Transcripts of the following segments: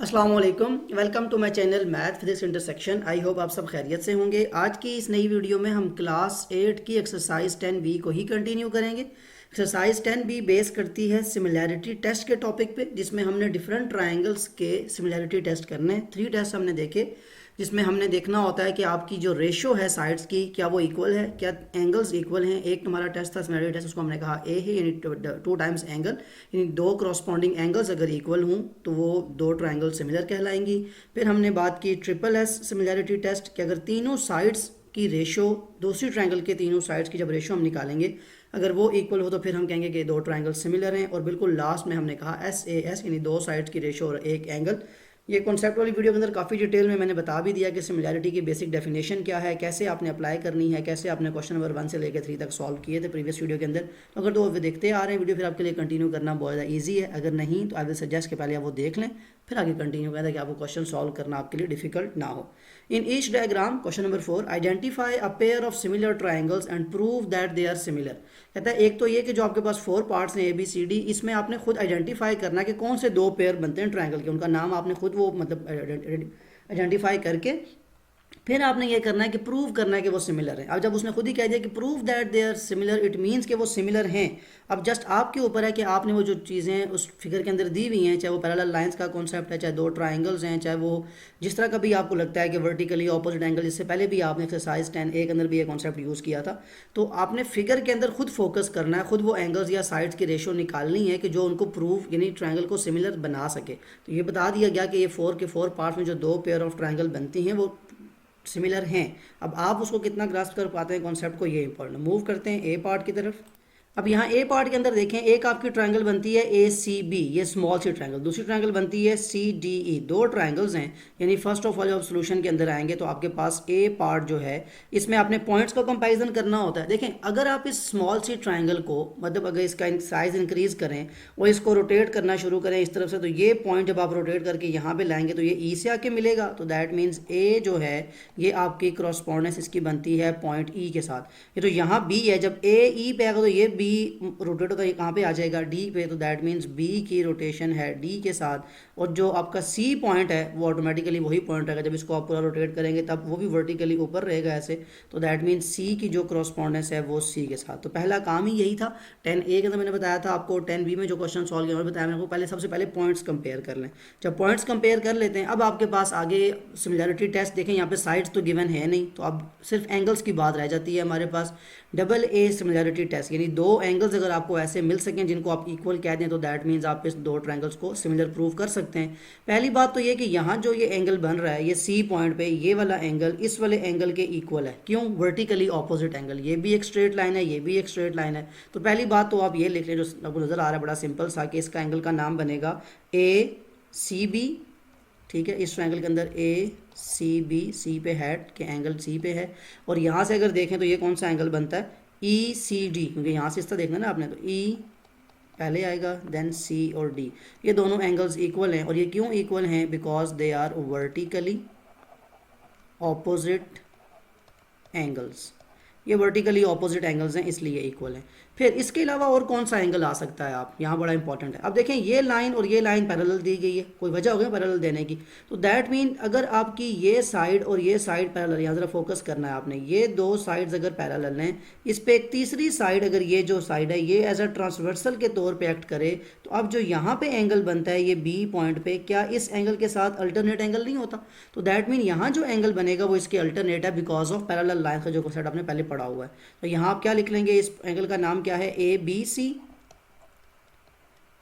अस्सलाम वालेकुम, welcome to my channel math physics intersection. I hope आप सब खैरियत से होंगे। आज की इस नई वीडियो में हम क्लास 8 की एक्सरसाइज 10B को ही कंटिन्यू करेंगे। एक्सरसाइज 10B बेस करती है सिमिलैरिटी टेस्ट के टॉपिक पे, जिसमें हमने डिफरेंट ट्रायंगल्स के सिमिलैरिटी टेस्ट करने हैं। 3 टेस्ट हमने देखे, जिसमें हमने देखना होता है कि आपकी जो रेशो है साइड्स की, क्या वो इक्वल है, क्या एंगल्स इक्वल हैं। एक हमारा टेस्ट था सिमिलैरिटी टेस्ट, उसको हमने कहा ए है, यानी 2 टाइम्स एंगल, यानी 2 करस्पॉन्डिंग एंगल्स अगर इक्वल हों तो वो 2 ट्रायंगल सिमिलर कहलाएंगी। फिर हमने बात की ट्रिपल एस सिमिलैरिटी टेस्ट, कि अगर तीनों साइड्स की रेशो, दूसरी ट्रायंगल के तीनों साइड्स की जब रेशो हम निकालेंगे, अगर वो इक्वल हो तो फिर हम कहेंगे कि 2 ट्रायंगल सिमिलर हैं। और बिल्कुल लास्ट में हमने कहा SAS, यानी 2 साइड्स की रेशो और एक एंगल। ये कॉन्सेप्ट वाली वीडियो के अंदर काफ़ी डिटेल में मैंने बता भी दिया कि सिमिलैरिटी की बेसिक डेफिनेशन क्या है, कैसे आपने अप्लाई करनी है, कैसे आपने क्वेश्चन नंबर 1 से लेकर 3 तक सॉल्व किए थे प्रीवियस वीडियो के अंदर। तो अगर तो वो देखते आ रहे हैं वीडियो, फिर आपके लिए कंटिन्यू करना बहुत ज़्यादा ईजी है। अगर नहीं तो आई विल सजेस्ट कि पहले आप वो देख लें, फिर आगे कंटिन्यू करें, ताकि आपको क्वेश्चन सॉल्व करना आपके लिए डिफिकल्ट ना हो। In each diagram, question number 4, identify a pair of similar triangles and prove that they are similar. कहता है एक तो ये कि जो आपके पास 4 पार्ट्स हैं ABCD, इसमें आपने खुद आइडेंटिफाई करना है कि कौन से 2 पेयर बनते हैं ट्राइंगल के, उनका नाम आपने खुद वो मतलब आइडेंटिफाई करके फिर आपने ये करना है कि प्रूव करना है कि वो सिमिलर है। अब जब उसने खुद ही कह दिया कि prove that they are similar, it means कि वो सिमिलर हैं। अब जस्ट आपके ऊपर है कि आपने वो जो चीज़ें उस फिगर के अंदर दी हुई हैं, चाहे वो पैरेलल लाइंस का कॉन्सेप्ट है, चाहे 2 ट्राइंगल्स हैं, चाहे वो जिस तरह का भी आपको लगता है कि वर्टिकली ऑपोजिट एंगल, इससे पहले भी आपने एक्सरसाइज 10A के अंदर भी ये कॉन्सेप्ट यूज़ किया था। तो आपने फिगर के अंदर खुद फोकस करना है, खुद वो एंगल्स या साइड्स की रेशो निकालनी है कि जो उनको प्रूव, यानी ट्राइंगल को सिमिलर बना सके। तो ये बता दिया गया कि ये 4 के 4 पार्ट्स में जो 2 पेयर ऑफ ट्राइंगल बनती हैं वो सिमिलर हैं। अब आप उसको कितना ग्रास्प कर पाते हैं कॉन्सेप्ट को, ये इंपॉर्टेंट। मूव करते हैं ए पार्ट की तरफ। अब यहाँ ए पार्ट के अंदर देखें, एक आपकी ट्रायंगल बनती है ACB, ये स्मॉल सी ट्रायंगल। दूसरी ट्रायंगल बनती है CDE, 2 ट्रायंगल्स हैं। यानी फर्स्ट ऑफ ऑल जब सोल्यूशन के अंदर आएंगे तो आपके पास ए पार्ट जो है, इसमें आपने पॉइंट्स का कंपैरिजन करना होता है। देखें, अगर आप इस स्मॉल सी ट्रायंगल को, मतलब अगर इसका साइज इंक्रीज करें और इसको रोटेट करना शुरू करें इस तरफ से, तो ये पॉइंट जब आप रोटेट करके यहाँ पे लाएंगे तो ये E से आके मिलेगा। तो दैट मीन्स ए जो है, ये आपकी क्रॉसपॉन्डेंस इसकी बनती है पॉइंट E के साथ। ये तो यहाँ B है, जब AE पे आएगा तो ये B रोटेट होकर ये कहाँ पे आ जाएगा, D पे। तो दैट मीन्स B की रोटेशन है D के साथ। और जो आपका C पॉइंट है वो ऑटोमेटिकली वही पॉइंट रहेगा, जब इसको आप पूरा रोटेट करेंगे तब वो भी वर्टिकली ऊपर रहेगा ऐसे। तो दैट मीन्स C की जो क्रॉसपॉन्डेंस है वो C के साथ। तो पहला काम ही यही था। 10A के अंदर मैंने बताया था आपको, 10B में जो क्वेश्चन सॉल्व किया बताया मैंने आपको, पहले सबसे पहले पॉइंट्स कंपेयर कर लें। जब पॉइंट्स कंपेयर कर लेते हैं, अब आपके पास आगे सिमिलैरिटी टेस्ट देखें, यहाँ पे साइड्स तो गिवन है नहीं, तो अब सिर्फ एंगल्स की बात रह जाती है हमारे पास। AA सिमिलैरिटी टेस्ट, यानी 2 एंगल्स अगर आपको ऐसे मिल सकें जिनको आप इक्वल कह दें, तो दैट मीन्स आप इस 2 ट्रायंगल्स को सिमिलर प्रूव कर सकते हैं। पहली बात तो ये कि यहाँ जो ये एंगल बन रहा है, ये C पॉइंट पे ये वाला एंगल इस वाले एंगल के इक्वल है। क्यों? वर्टिकली ऑपोजिट एंगल, ये भी एक स्ट्रेट लाइन है, ये भी एक स्ट्रेट लाइन है। तो पहली बात तो आप ये लिख लें, जो आपको नजर आ रहा है बड़ा सिंपल सा, कि इसका एंगल का नाम बनेगा ACB। ठीक है, इस ट्रायंगल के अंदर ACB, C पे हेड के एंगल C पे है। और यहाँ से अगर देखें तो ये कौन सा एंगल बनता है, ECD, क्योंकि यहाँ से इसका देखना ना आपने, तो E पहले आएगा, देन C और D। ये दोनों एंगल्स इक्वल हैं। और ये क्यों इक्वल हैं? Because they are vertically opposite angles. ये वर्टिकली ऑपोजिट एंगल्स हैं, इसलिए इक्वल हैं। फिर इसके अलावा और कौन सा एंगल आ सकता है, आप यहाँ बड़ा इंपॉर्टेंट है। अब देखें, ये लाइन और ये लाइन पैरेलल दी गई है, कोई वजह होगी पैरेलल देने की। तो दैट मीन अगर आपकी ये साइड और ये साइड पैरेलल, यहाँ ज़रा फोकस करना है आपने, ये 2 साइड्स अगर पैरेलल हैं, इस पे एक तीसरी साइड, अगर ये जो साइड है ये एज अ ट्रांसवर्सल के तौर पे एक्ट करे, तो अब जो यहाँ पे एंगल बनता है ये B पॉइंट पे, क्या इस एंगल के साथ अल्टरनेट एंगल नहीं होता? तो दैट मीन यहाँ जो एंगल बनेगा वो इसके अल्टरनेट है, बिकॉज ऑफ पैरेलल लाइन का जो कॉन्सेप्ट आपने पहले पढ़ा हुआ है। तो यहाँ आप क्या लिख लेंगे, इस एंगल का नाम क्या है, ABC।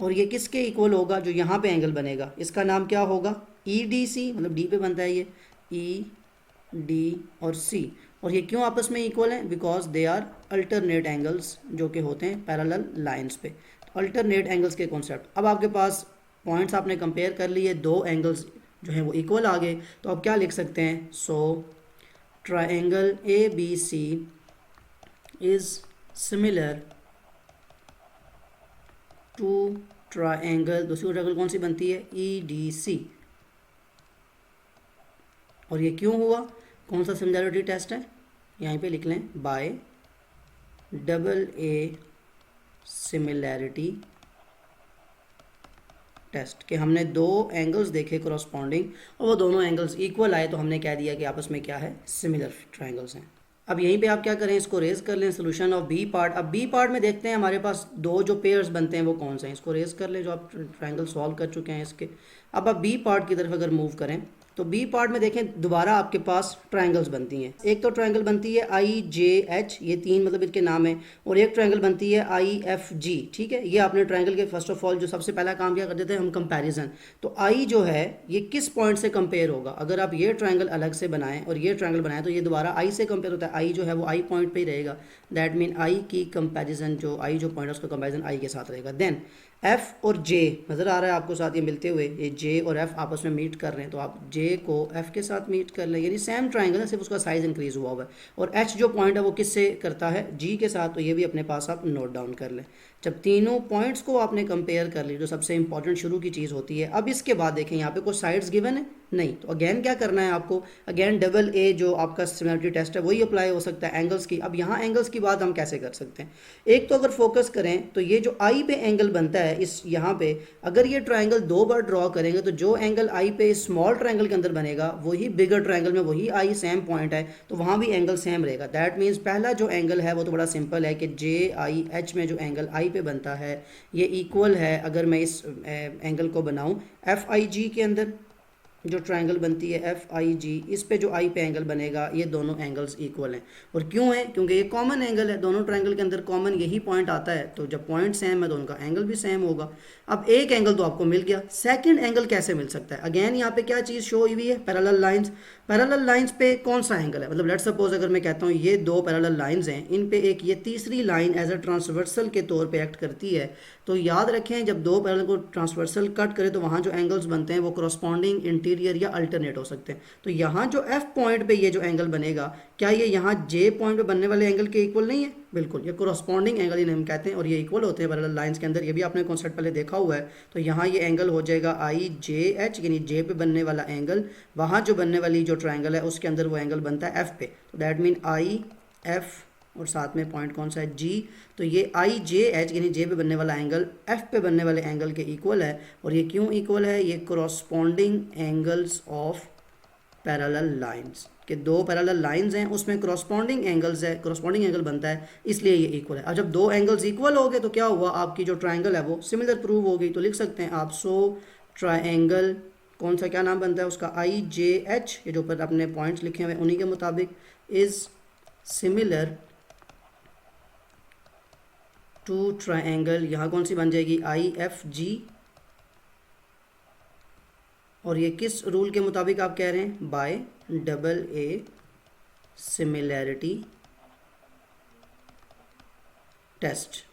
और ये किसके इक्वल होगा? जो यहाँ पे एंगल बनेगा इसका नाम क्या होगा, EDC, मतलब D पे बनता है ये, ED और C। और ये क्यों आपस में इक्वल हैं? Because they are alternate angles, जो कि होते हैं पैरेलल लाइंस पे। तो अल्टरनेट एंगल्स के कॉन्सेप्ट। अब आपके पास पॉइंट्स आपने कंपेयर कर लिए, 2 एंगल्स जो हैं वो इक्वल आ गए, तो आप क्या लिख सकते हैं, so triangle ABC is similar to triangle, दूसरी ट्राइंगल कौन सी बनती है, EDC। और ये क्यों हुआ, कौन सा सिमिलैरिटी टेस्ट है, यहीं पे लिख लें, बाय AA सिमिलैरिटी टेस्ट कि हमने दो एंगल्स देखे करस्पॉन्डिंग और वो दोनों एंगल्स इक्वल आए तो हमने कह दिया कि आपस में क्या है, सिमिलर ट्राइंगल्स हैं। अब यहीं पे आप क्या करें, इसको रेज कर लें, सोल्यूशन ऑफ बी पार्ट। अब बी पार्ट में देखते हैं हमारे पास दो जो पेयर्स बनते हैं वो कौन से हैं, इसको रेज कर लें जो आप ट्राइंगल सॉल्व कर चुके हैं इसके। अब आप बी पार्ट की तरफ अगर मूव करें तो बी पार्ट में देखें दोबारा आपके पास ट्राइंगल्स बनती हैं। एक तो ट्राइंगल बनती है आई जे एच, ये तीन मतलब इनके नाम है, और एक ट्राइंगल बनती है आई एफ जी। ठीक है, ये आपने ट्राइंगल के फर्स्ट ऑफ ऑल जो सबसे पहला काम क्या कर देते हैं हम, कंपैरिजन। तो आई जो है ये किस पॉइंट से कंपेयर होगा, अगर आप ये ट्राइंगल अलग से बनाएं और ये ट्राइंगल बनाएं तो ये दोबारा आई से कंपेयर होता है। आई जो है वो आई पॉइंट पे ही रहेगा, दैट मीन आई की कंपैरिजन, जो आई जो पॉइंट है उसका कंपैरिजन आई के साथ रहेगा। देन एफ और जे नज़र आ रहा है आपको साथ ये मिलते हुए, ये जे और एफ आपस में मीट कर रहे हैं तो आप जे को एफ के साथ मीट कर लें, यानी सेम ट्राइंगल है, सिर्फ उसका साइज इंक्रीज हुआ हुआ है। और एच जो पॉइंट है वो किससे करता है, जी के साथ, तो ये भी अपने पास आप नोट डाउन कर लें। जब तीनों पॉइंट्स को आपने कंपेयर कर ली, जो सबसे इंपॉर्टेंट शुरू की चीज़ होती है, अब इसके बाद देखें यहाँ पे कोई साइड्स गिवन है नहीं, तो अगेन क्या करना है आपको, अगेन डबल ए जो आपका सिमिलरिटी टेस्ट है वही अप्लाई हो सकता है एंगल्स की। अब यहाँ एंगल्स की बात हम कैसे कर सकते हैं, एक तो अगर फोकस करें तो ये जो आई पे एंगल बनता है इस यहाँ पे, अगर ये ट्राइंगल दो बार ड्रॉ करेंगे तो जो एंगल आई पे स्मॉल ट्राइंगल के अंदर बनेगा वही बिगर ट्राइंगल में, वही आई सेम पॉइंट है तो वहाँ भी एंगल सेम रहेगा। दैट मीन्स पहला जो एंगल है वो तो बड़ा सिंपल है कि जे आई एच में जो एंगल आई पे बनता है ये इक्वल है, अगर मैं इस एंगल को बनाऊँ एफ आई जी के अंदर जो ट्रायंगल बनती है एफ आई जी, इस पे जो आई पे एंगल बनेगा ये दोनों एंगल्स इक्वल हैं। और क्यों है, क्योंकि ये कॉमन एंगल है, दोनों ट्रायंगल के अंदर कॉमन यही पॉइंट आता है, तो जब पॉइंट सेम है तो उनका एंगल भी सेम होगा। अब एक एंगल तो आपको मिल गया, सेकंड एंगल कैसे मिल सकता है, अगेन यहाँ पे क्या चीज़ शो हुई है, पैरेलल लाइंस। पैरेलल लाइंस पे कौन सा एंगल है, मतलब लेट्स सपोज अगर मैं कहता हूँ ये दो पैरेलल लाइंस हैं, इन पे एक ये तीसरी लाइन एज अ ट्रांसवर्सल के तौर पे एक्ट करती है, तो याद रखें जब दो पैरेलल को ट्रांसवर्सल कट करें तो वहाँ जो एंगल्स बनते हैं वो करस्पॉन्डिंग, इंटीरियर या अल्टरनेट हो सकते हैं। तो यहाँ जो एफ पॉइंट पे ये जो एंगल बनेगा, क्या ये यहाँ जे पॉइंट पे बनने वाले एंगल के इक्वल नहीं है, बिल्कुल, ये करस्पॉन्डिंग एंगल इन्हें हम कहते हैं और ये इक्वल होते हैं पैरेलल लाइंस के अंदर, ये भी आपने कॉन्सेप्ट पहले देखा हुआ है। तो यहाँ ये एंगल हो जाएगा आई जे एच, यानी जे पे बनने वाला एंगल, वहाँ जो बनने वाली जो ट्राइंगल है उसके अंदर वो एंगल बनता है एफ पे, तो दैट मीन आई एफ और साथ में पॉइंट कौन सा है जी, तो ये आई जे एच यानी जे पे बनने वाला एंगल एफ पे बनने वाले एंगल के इक्वल है। और ये क्यों इक्वल है, ये corresponding angles of parallel lines, कि दो पैरेलल लाइंस हैं उसमें करस्पॉन्डिंग एंगल्स है, करस्पॉन्डिंग एंगल बनता है इसलिए ये इक्वल है। अब जब दो एंगल्स इक्वल हो गए तो क्या हुआ, आपकी जो ट्राइंगल है वो सिमिलर प्रूव हो गई। तो लिख सकते हैं आप, सो ट्राइंगल कौन सा क्या नाम बनता है उसका, आई जे एच, ये जो ऊपर अपने पॉइंट्स लिखे हुए उन्हीं के मुताबिक, इज सिमिलर टू ट्राइंगल, यहाँ कौन सी बन जाएगी आई एफ जी, और ये किस रूल के मुताबिक आप कह रहे हैं, by double A similarity test.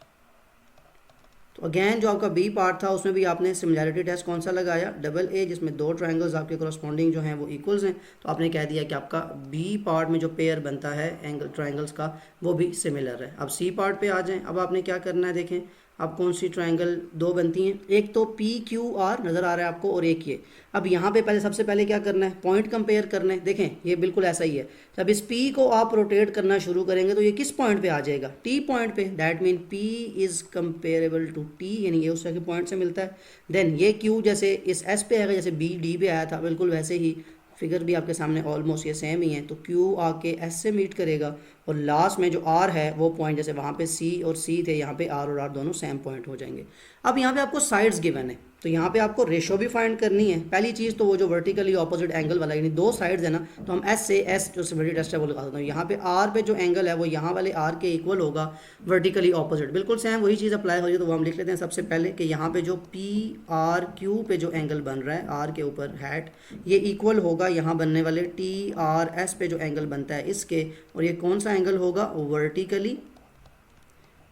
तो अगेन जो आपका बी पार्ट था उसमें भी आपने सिमिलैरिटी टेस्ट कौन सा लगाया, डबल ए, जिसमें दो ट्रायंगल्स आपके करस्पॉन्डिंग जो हैं वो इक्वल्स हैं, तो आपने कह दिया कि आपका बी पार्ट में जो पेयर बनता है एंगल ट्रायंगल्स का वो भी सिमिलर है। अब सी पार्ट पे आ जाएं, अब आपने क्या करना है, देखें अब कौन सी ट्रायंगल दो बनती हैं, एक तो पी क्यू आर नज़र आ रहा है आपको और एक ये। अब यहाँ पे पहले सबसे पहले क्या करना है, पॉइंट कंपेयर करना है। देखें ये बिल्कुल ऐसा ही है, जब इस पी को आप रोटेट करना शुरू करेंगे तो ये किस पॉइंट पे आ जाएगा, टी पॉइंट पे, that mean P is comparable to T, यानी ये उस तरह के पॉइंट से मिलता है। देन ये क्यू जैसे इस एस पे आएगा, जैसे बी डी पे आया था, बिल्कुल वैसे ही फिगर भी आपके सामने ऑलमोस्ट ये सेम ही है, तो क्यू आके एस से मीट करेगा, और लास्ट में जो आर है वो पॉइंट, जैसे वहाँ पे सी और सी थे, यहाँ पे आर और आर दोनों सेम पॉइंट हो जाएंगे। अब यहाँ पे आपको साइड्स गिवन है, तो यहाँ पे आपको रेशो भी फाइंड करनी है। पहली चीज़ तो वो जो वर्टिकली ऑपोजिट एंगल वाला, यानी दो साइड्स है ना, तो हम एस से एस जो सिमिलरिटी टेस्ट है वो लगा सकते हैं। यहाँ पे आर पे जो एंगल है वो यहाँ वाले आर के इक्वल होगा, वर्टिकली ऑपोजिट, बिल्कुल सेम वही चीज़ अप्लाई हो रही है। तो वो हम लिख लेते हैं सबसे पहले कि यहाँ पे जो पी आर क्यू पे जो एंगल बन रहा है आर के ऊपर हैट, ये इक्वल होगा यहाँ बनने वाले टी आर एस पे जो एंगल बनता है इसके, और ये कौन सा एंगल होगा, वर्टिकली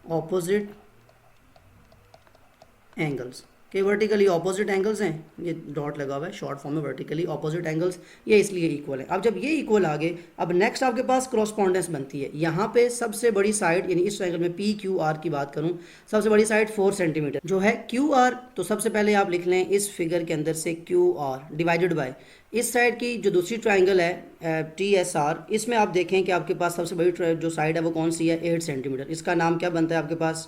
ऑपोजिट एंगल्स, के वर्टिकली ऑपोजिट एंगल्स हैं, ये डॉट लगा हुआ है शॉर्ट फॉर्म में, वर्टिकली ऑपोजिट एंगल्स, ये इसलिए इक्वल है। अब जब ये इक्वल आ गए, अब नेक्स्ट आपके पास क्रॉसपॉन्डेंस बनती है। यहाँ पे सबसे बड़ी साइड, यानी इस ट्रायंगल में पी क्यू आर की बात करूँ, सबसे बड़ी साइड 4 सेंटीमीटर जो है क्यू आर, तो सबसे पहले आप लिख लें इस फिगर के अंदर से क्यू आर डिवाइडेड बाय इस साइड की जो दूसरी ट्राइंगल है टी एस आर, इसमें आप देखें कि आपके पास सबसे बड़ी जो साइड है वो कौन सी है, 8 सेंटीमीटर, इसका नाम क्या बनता है आपके पास,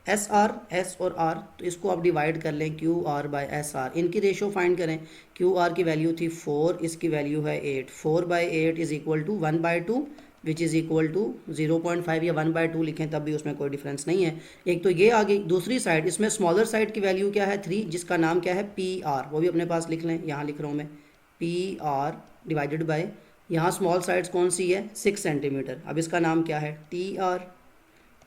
एस आर, एस और आर, तो इसको आप डिवाइड कर लें Q R by S R, इनकी रेशो फाइंड करें। क्यू आर की वैल्यू थी 4, इसकी वैल्यू है 8, 4/8 is equal to 1/2 which is equal to 0.5 या 1/2 लिखें तब भी उसमें कोई डिफरेंस नहीं है। एक तो ये आ गई। दूसरी साइड, इसमें स्मॉलर साइड की वैल्यू क्या है 3, जिसका नाम क्या है पी आर, वो भी अपने पास लिख लें, यहाँ लिख रहा हूँ मैं पी आर डिवाइडेड बाय, यहाँ स्मॉल साइड्स कौन सी है 6 सेंटीमीटर, अब इसका नाम क्या है टी आर,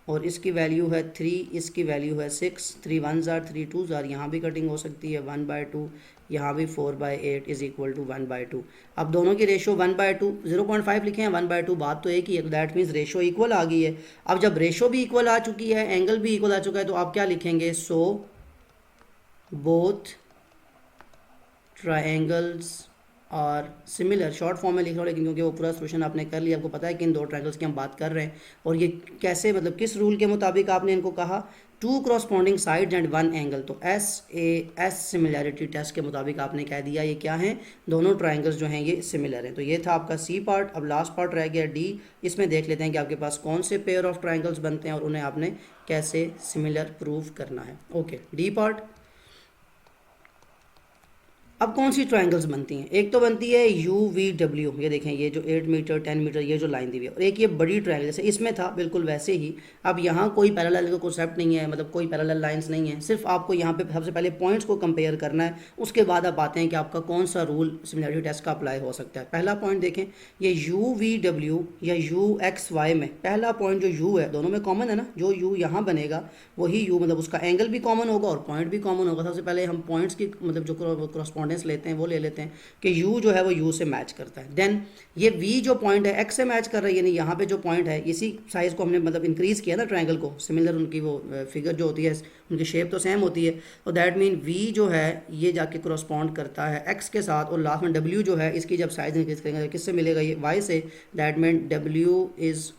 और इसकी वैल्यू है 3, इसकी वैल्यू है 6, 3 1s are 3 2s are, यहाँ भी कटिंग हो सकती है 1/2, यहाँ भी 4/8 इज इक्वल टू 1/2। अब दोनों की रेशो 1/2, 0.5 लिखे हैं 1/2, बात तो एक ही है, तो दैट मीन्स रेशो इक्वल आ गई है। अब जब रेशो भी इक्वल आ चुकी है, एंगल भी इक्वल आ चुका है, तो आप क्या लिखेंगे, सो बोथ ट्रायंगल्स और सिमिलर, शॉर्ट फॉर्म में लिख रहा हूँ लेकिन क्योंकि वो पूरा सोल्यूशन आपने कर लिया, आपको पता है कि इन दो ट्रायंगल्स की हम बात कर रहे हैं, और ये कैसे, मतलब किस रूल के मुताबिक आपने इनको कहा, 2 कॉरस्पॉन्डिंग साइड्स एंड 1 एंगल, तो एस सिमिलैरिटी टेस्ट के मुताबिक आपने कह दिया ये क्या हैं, दोनों ट्रायंगल्स जो हैं ये सिमिलर हैं। तो ये था आपका सी पार्ट। अब लास्ट पार्ट रह गया डी, इसमें देख लेते हैं कि आपके पास कौन से पेयर ऑफ ट्रायंगल्स बनते हैं और उन्हें आपने कैसे सिमिलर प्रूव करना है। Okay, D part. अब कौन सी ट्रायंगल्स बनती हैं, एक तो बनती है यू वी डब्ल्यू, ये देखें ये जो 8 मीटर 10 मीटर ये जो लाइन दी हुई है, और एक ये बड़ी ट्रायंगल जैसे इसमें था बिल्कुल वैसे ही। अब यहाँ कोई पैरेलल का कॉन्सेप्ट नहीं है, मतलब कोई पैरेलल लाइंस नहीं है, सिर्फ आपको यहाँ पे सबसे पहले पॉइंट्स को कंपेयर करना है, उसके बाद आप आते हैं कि आपका कौन सा रूल सिमिलैरिटी टेस्ट का अप्लाई हो सकता है। पहला पॉइंट देखें, ये यू वी डब्ल्यू या यू एक्स वाई में पहला पॉइंट जो यू है, दोनों में कॉमन है ना, जो यू यहाँ बनेगा वही यू, मतलब उसका एंगल भी कॉमन होगा और पॉइंट भी कॉमन होगा। सबसे पहले हम पॉइंट्स की मतलब जो कॉरस्पॉन्डेंस लेते हैं वो ले लेते हैं कि u जो है वो u से मैच करता है। देन ये v जो पॉइंट है x से मैच कर रहा है, यानी यहाँ पे जो पॉइंट है इसी साइज को हमने मतलब इंक्रीज किया ना ट्रायंगल को, सिमिलर उनकी वो फिगर जो होती है उनकी शेप तो सेम होती है, तो दैट मीन v जो है ये जाके करस्पॉन्ड करता है x के साथ, और लास्ट में w जो है इसकी जब साइज इंक्रीज करेंगे किससे मिलेगा, ये y से, that mean w is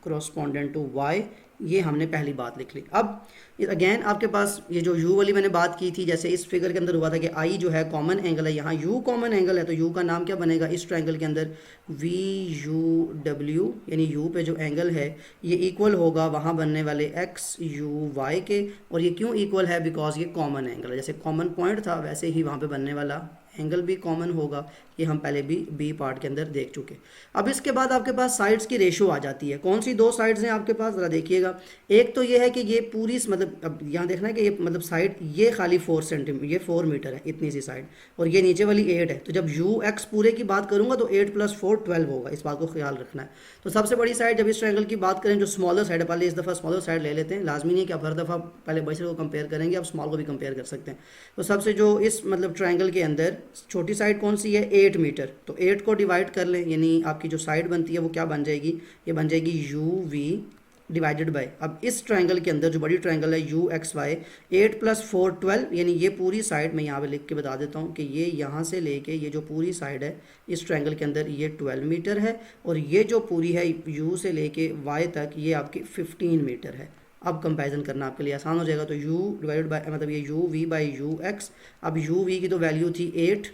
correspondent to y। ये हमने पहली बात लिख ली। अब अगेन आपके पास ये जो u वाली मैंने बात की थी, जैसे इस फिगर के अंदर हुआ था कि i जो है कॉमन एंगल है, यहाँ u कॉमन एंगल है, तो u का नाम क्या बनेगा इस ट्रायंगल के अंदर, वी यू डब्ल्यू, यानी u पे जो एंगल है ये इक्वल होगा वहाँ बनने वाले x u y के, और ये क्यों इक्वल है, बिकॉज ये कॉमन एंगल है, जैसे कॉमन पॉइंट था वैसे ही वहाँ पे बनने वाला एंगल भी कॉमन होगा, ये हम पहले भी बी पार्ट के अंदर देख चुके। अब इसके बाद आपके पास साइड्स की रेशो आ जाती है, कौन सी दो साइड्स हैं आपके पास, ज़रा देखिएगा। एक तो ये है कि ये पूरी मतलब अब यहाँ देखना है कि ये मतलब साइड ये खाली 4 सेंटीमीटर, ये 4 मीटर है इतनी सी साइड, और ये नीचे वाली 8 है, तो जब यू एक्स पूरे की बात करूँगा तो 8 + 4 12 होगा, इस बात को ख्याल रखना है। तो सबसे बड़ी साइड जब इस ट्रायंगल की बात करें, जो स्मॉलर साइड है, पहले इस दफ़ा स्मॉलर साइड ले लेते हैं, लाजमी नहीं है कि आप हर दफ़ा पहले बड़ी साइड को कंपेयर करेंगे, आप स्मॉल को भी कंपेयर कर सकते हैं। तो सबसे जो इस मतलब ट्रायंगल के अंदर छोटी साइड कौन सी है 8 मीटर, तो 8 को डिवाइड कर लें, यानी आपकी जो साइड बनती है वो क्या बन जाएगी, ये बन जाएगी यू वी डिवाइडेड बाय, अब इस ट्रायंगल के अंदर जो बड़ी ट्रायंगल है यू एक्स वाई, 8 + 4 12, यानी ये पूरी साइड मैं यहाँ पे लिख के बता देता हूँ कि ये यहाँ से लेके ये जो पूरी साइड है इस ट्रायंगल के अंदर ये 12 मीटर है, और ये जो पूरी है यू से लेके वाई तक ये आपकी 15 मीटर है। अब कंपैरिजन करना आपके लिए आसान हो जाएगा, तो u डिवाइडेड बाय मतलब ये U V by U X, अब यू वी की तो वैल्यू थी 8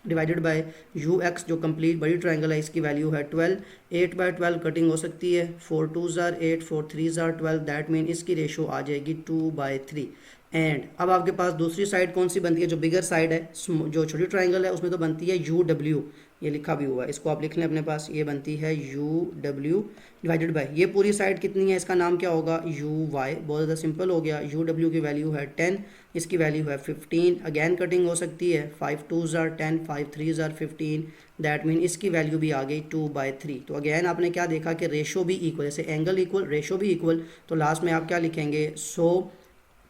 डिवाइडेड बाय यू एक्स जो कंप्लीट बड़ी ट्रायंगल है इसकी वैल्यू है 12, 8/12 कटिंग हो सकती है, 4 2s are 8, 4 3s are 12, that mean इसकी रेशो आ जाएगी 2/3। एंड अब आपके पास दूसरी साइड कौन सी बनती है, जो बिगर साइड है, जो छोटी ट्रायंगल है उसमें तो बनती है यू डब्ल्यू, ये लिखा भी हुआ है, इसको आप लिख लें अपने पास, ये बनती है यू डब्ल्यू डिवाइडेड बाय ये पूरी साइड कितनी है, इसका नाम क्या होगा यू वाई, बहुत ज़्यादा सिंपल हो गया, यू डब्ल्यू की वैल्यू है 10, इसकी वैल्यू है 15, अगेन कटिंग हो सकती है, 5 2s are 10, 5 3s are 15, that mean इसकी वैल्यू भी आ गई 2/3। तो अगेन आपने क्या देखा कि रेशो भी इक्वल, जैसे एंगल इक्वल रेशो भी इक्वल, तो लास्ट में आप क्या लिखेंगे, सो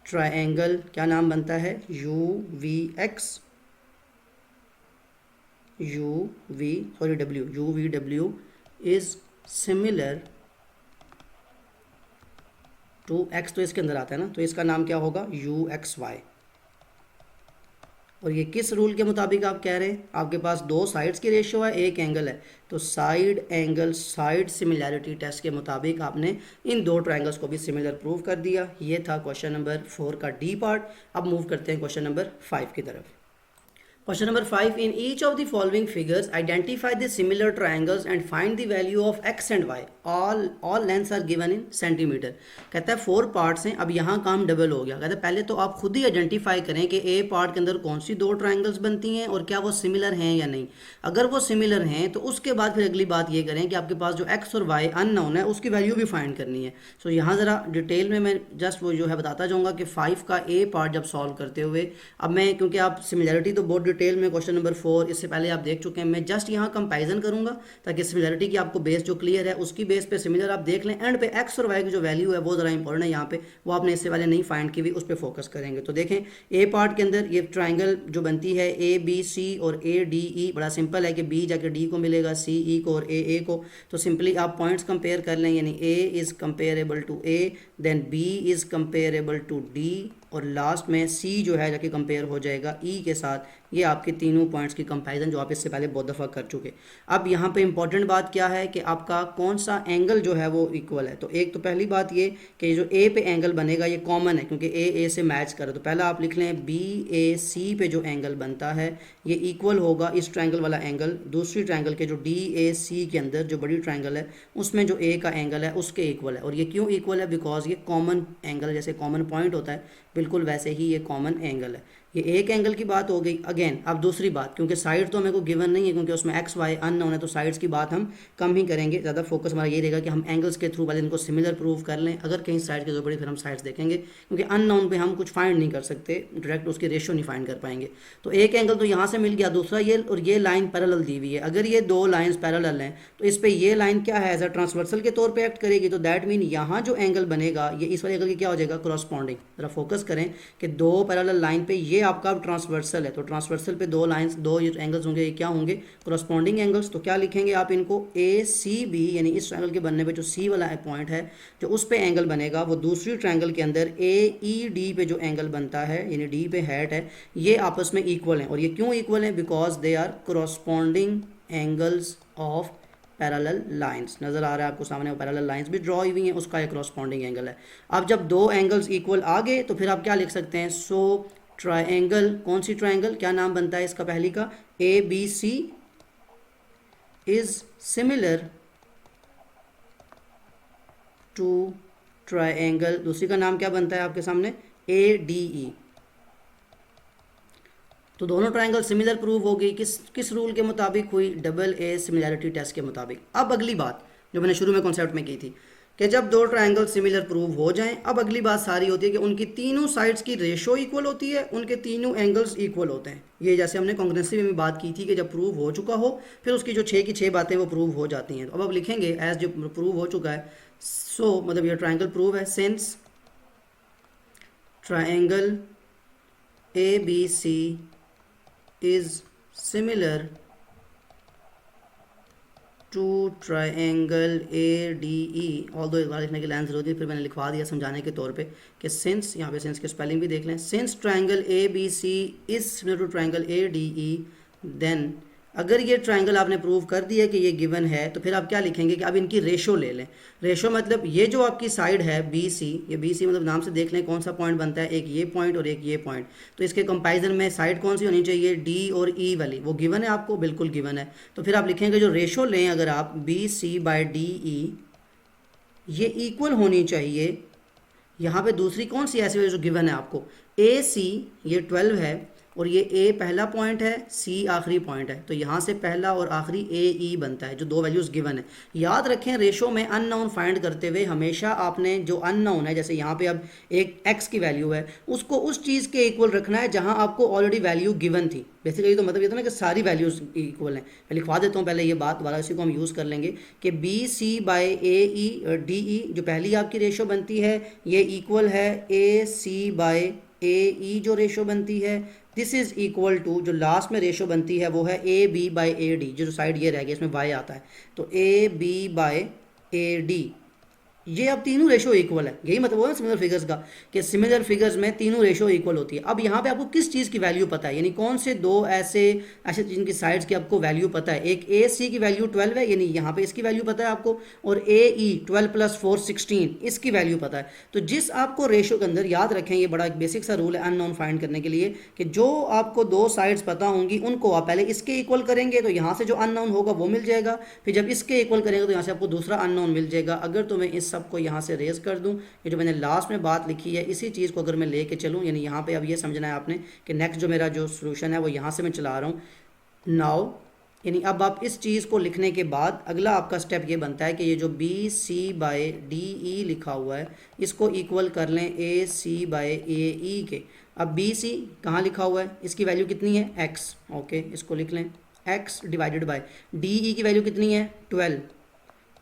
ट्रायंगल क्या नाम बनता है U V X U V W is similar to X, तो इसके अंदर आता है ना, तो इसका नाम क्या होगा यू एक्स वाई। और ये किस रूल के मुताबिक आप कह रहे हैं, आपके पास दो साइड्स की रेशियो है, एक एंगल है, तो side angle side similarity test के मुताबिक आपने इन दो ट्रायंगल्स को भी सिमिलर प्रूव कर दिया। ये था क्वेश्चन नंबर 4 का डी पार्ट। अब मूव करते हैं क्वेश्चन नंबर 5 की तरफ। Question number 5. In each of the following figures, identify the similar triangles and find the value of x and y all lengths are given in centimetre. कहता है 4 parts हैं, अब यहाँ काम डबल हो गया। कहता है पहले तो आप खुद ही आइडेंटिफाई करें कि ए पार्ट के अंदर कौन सी 2 ट्राइंगल्स बनती हैं और क्या वो सिमिलर हैं या नहीं। अगर वो सिमिलर हैं तो उसके बाद फिर अगली बात ये करें कि आपके पास जो एक्स और वाई अननोन है उसकी वैल्यू भी फाइंड करनी है। सो यहाँ ज़रा डिटेल में मैं जस्ट वो जो है बताता जाऊँगा कि 5 का ए पार्ट जब सॉल्व करते हुए, अब मैं क्योंकि आप सिमिलरिटी तो बहुत डिटेल में क्वेश्चन नंबर 4 इससे पहले आप देख चुके हैं, मैं जस्ट यहाँ कंपैरिजन करूँगा ताकि सिमिलरिटी की आपको बेस जो क्लियर है उसकी बेस पे सिमिलर आप देख लें। एंड पे एक्स और वाई की जो वैल्यू है वो ज़रा इंपॉर्टेंट है यहाँ पे, वो आपने इससे पहले नहीं फाइंड की हुई, उस पर फोकस करेंगे। तो देखें ए पार्ट के अंदर ये ट्राइंगल जो बनती है ए बी सी और ए डी ई, बड़ा सिंपल है कि बी जाके डी को मिलेगा, सी ई को और ए को। तो सिंपली आप पॉइंट्स कंपेयर कर लें, यानी A is comparable to A, then B is comparable to D, और लास्ट में सी जो है जाके कंपेयर हो जाएगा ई के साथ। ये आपके तीनों पॉइंट्स की कंपैरिजन जो आप इससे पहले बहुत दफ़ा कर चुके। अब यहाँ पे इंपॉर्टेंट बात क्या है कि आपका कौन सा एंगल जो है वो इक्वल है। तो एक तो पहली बात ये कि जो ए पे एंगल बनेगा ये कॉमन है क्योंकि ए से मैच करे। तो पहला आप लिख लें बी ए सी पे जो एंगल बनता है ये इक्वल होगा इस ट्रायंगल वाला एंगल दूसरी ट्रायंगल के जो डी ए सी के अंदर जो बड़ी ट्रायंगल है उसमें जो ए का एंगल है उसके इक्वल है। और ये क्यों इक्वल है? बिकॉज ये कॉमन एंगल, जैसे कॉमन पॉइंट होता है बिल्कुल वैसे ही ये कॉमन एंगल है। ये एक एंगल की बात हो गई। अगेन अब दूसरी बात, क्योंकि साइड तो हमें को गिवन नहीं है क्योंकि उसमें एक्स वाई अननोन है, तो साइड्स की बात हम कम ही करेंगे। ज़्यादा फोकस हमारा ये रहेगा कि हम एंगल्स के थ्रू पहले इनको सिमिलर प्रूव कर लें। अगर कहीं साइड की जरूरत पड़ी फिर हम साइड्स देखेंगे, क्योंकि अननोन पे हम कुछ फाइंड नहीं कर सकते, डायरेक्ट उसकी रेशियो नहीं फाइंड कर पाएंगे। तो एक एंगल तो यहाँ से मिल गया, दूसरा ये और ये लाइन पैरेलल दी हुई है। अगर ये दो लाइन्स पैरेलल हैं तो इस पर ये लाइन क्या है, एज अ ट्रांसवर्सल के तौर पर एक्ट करेगी। तो दैट मीन यहाँ जो एंगल बनेगा ये इस वाले एंगल की क्या हो जाएगा, क्रॉसपॉन्डिंग। जरा फोकस करें कि दो पैरेलल लाइन पे ये आपका ट्रांसवर्सल है, तो ट्रांसवर्सल पे दो लाइंस दो एंगल्स होंगे, ये क्या होंगे, करस्पॉन्डिंग एंगल्स। तो क्या लिखेंगे आप इनको, ए सी बी, यानी इस ट्रायंगल के बनने पे जो सी वाला पॉइंट है जो उस पे एंगल बनेगा वो दूसरी ट्रायंगल के अंदर ए ई डी पे जो एंगल बनता है यानी डी पे हेड है, ये आपस में इक्वल हैं। और ये क्यों इक्वल हैं? Because they are corresponding angles of parallel lines. नज़र आ रहा है आपको सामने, वो पैरेलल लाइंस भी ड्रॉ हुई हैं, उसका एक करस्पॉन्डिंग एंगल है। अब जब दो एंगल्स इक्वल आ गए तो फिर आप क्या लिख सकते हैं, सो ट्रायंगल, कौन सी ट्रायंगल, क्या नाम बनता है इसका पहली का, A B C is similar to triangle, दूसरी का नाम क्या बनता है आपके सामने, ए डी ई। तो दोनों ट्रायंगल सिमिलर प्रूव हो गई, किस रूल के मुताबिक हुई, डबल ए सिमिलैरिटी टेस्ट के मुताबिक। अब अगली बात जो मैंने शुरू में कॉन्सेप्ट में की थी कि जब दो ट्रायंगल सिमिलर प्रूव हो जाएं, अब अगली बात सारी होती है कि उनकी तीनों साइड्स की रेशो इक्वल होती है, उनके तीनों एंगल्स इक्वल होते हैं। ये जैसे हमने कॉन्ग्रेंसी में बात की थी कि जब प्रूव हो चुका हो फिर उसकी जो 6 की 6 बातें वो प्रूव हो जाती हैं। तो अब लिखेंगे एज जो प्रूव हो चुका है, सो मतलब ये ट्रायंगल प्रूव है, since triangle A B C is similar to triangle ADE। Although एक बार लिखने की लाइन जरूरत है, फिर मैंने लिखवा दिया समझाने के तौर पे कि सिंस, यहाँ पे सिंस की स्पेलिंग भी देख लें, since triangle ABC is similar to triangle ADE, then अगर ये ट्रायंगल आपने प्रूव कर दिया कि ये गिवन है तो फिर आप क्या लिखेंगे कि अब इनकी रेशो ले लें। रेशो मतलब ये जो आपकी साइड है BC, ये BC मतलब नाम से देख लें कौन सा पॉइंट बनता है, एक ये पॉइंट और एक ये पॉइंट। तो इसके कंपैरिजन में साइड कौन सी होनी चाहिए, D और E वाली, वो गिवन है आपको, बिल्कुल गिवन है। तो फिर आप लिखेंगे जो रेशो लें अगर आप BC/DE ये इक्वल होनी चाहिए। यहाँ पे दूसरी कौन सी ऐसी जो गिवन है आपको, AC ये 12 है और ये A पहला पॉइंट है, C आखिरी पॉइंट है, तो यहाँ से पहला और आखिरी AE बनता है जो दो वैल्यूज़ गिवन है। याद रखें रेशो में अननोन फाइंड करते हुए हमेशा आपने जो अननोन है, जैसे यहाँ पे अब एक x की वैल्यू है, उसको उस चीज़ के इक्वल रखना है जहाँ आपको ऑलरेडी वैल्यू गिवन थी। बेसिकली तो मतलब ये था ना कि सारी वैल्यूज़ इक्वल हैं। मैं लिखवा देता हूँ पहले ये बात वाला, इसी को हम यूज़ कर लेंगे कि BC/AE/DE जो पहली आपकी रेशो बनती है ये इक्वल है AC/AE जो रेशो बनती है। दिस इज़ इक्वल टू जो लास्ट में रेशो बनती है वो है AB/AD, जो साइड ये रह गया इसमें y आता है, तो AB/AD ये अब तीनों रेशो इक्वल है, यही मतलब वो है सिमिलर फिगर्स का कि सिमिलर फिगर्स में तीनों रेशो इक्वल होती है। अब यहाँ पे आपको किस चीज़ की वैल्यू पता है, यानी कौन से दो ऐसे ऐसे जिनकी साइड्स की आपको वैल्यू पता है। एक ए सी की वैल्यू 12 है, यानी यहाँ पे इसकी वैल्यू पता है आपको, और ए ई 12 + 4 16 इसकी वैल्यू पता है। तो जिस आपको रेशो के अंदर, याद रखें ये बड़ा एक बेसिक सा रूल है अननोन फाइंड करने के लिए, कि जो आपको दो साइड्स पता होंगी उनको आप पहले इसके इक्वल करेंगे तो यहाँ से जो अननोन होगा वो मिल जाएगा, फिर जब इसके इक्वल करेंगे तो यहाँ से आपको दूसरा अननोन मिल जाएगा। अगर तो मैं इस सब को यहाँ से रेज कर दूँ, ये जो मैंने लास्ट में बात लिखी है इसी चीज़ को अगर मैं लेके चलूँ, यानी यहाँ पे अब ये समझना है आपने कि नेक्स्ट जो मेरा जो सोल्यूशन है वो यहाँ से मैं चला रहा हूँ नाउ। यानी अब आप इस चीज़ को लिखने के बाद अगला आपका स्टेप ये बनता है कि ये जो B C by D E लिखा हुआ है इसको इक्वल कर लें ए सी बाय ए ई के। अब बी सी कहाँ लिखा हुआ है, इसकी वैल्यू कितनी है एक्स, ओके इसको लिख लें एक्स डिवाइडेड बाय डी ई की वैल्यू कितनी है 12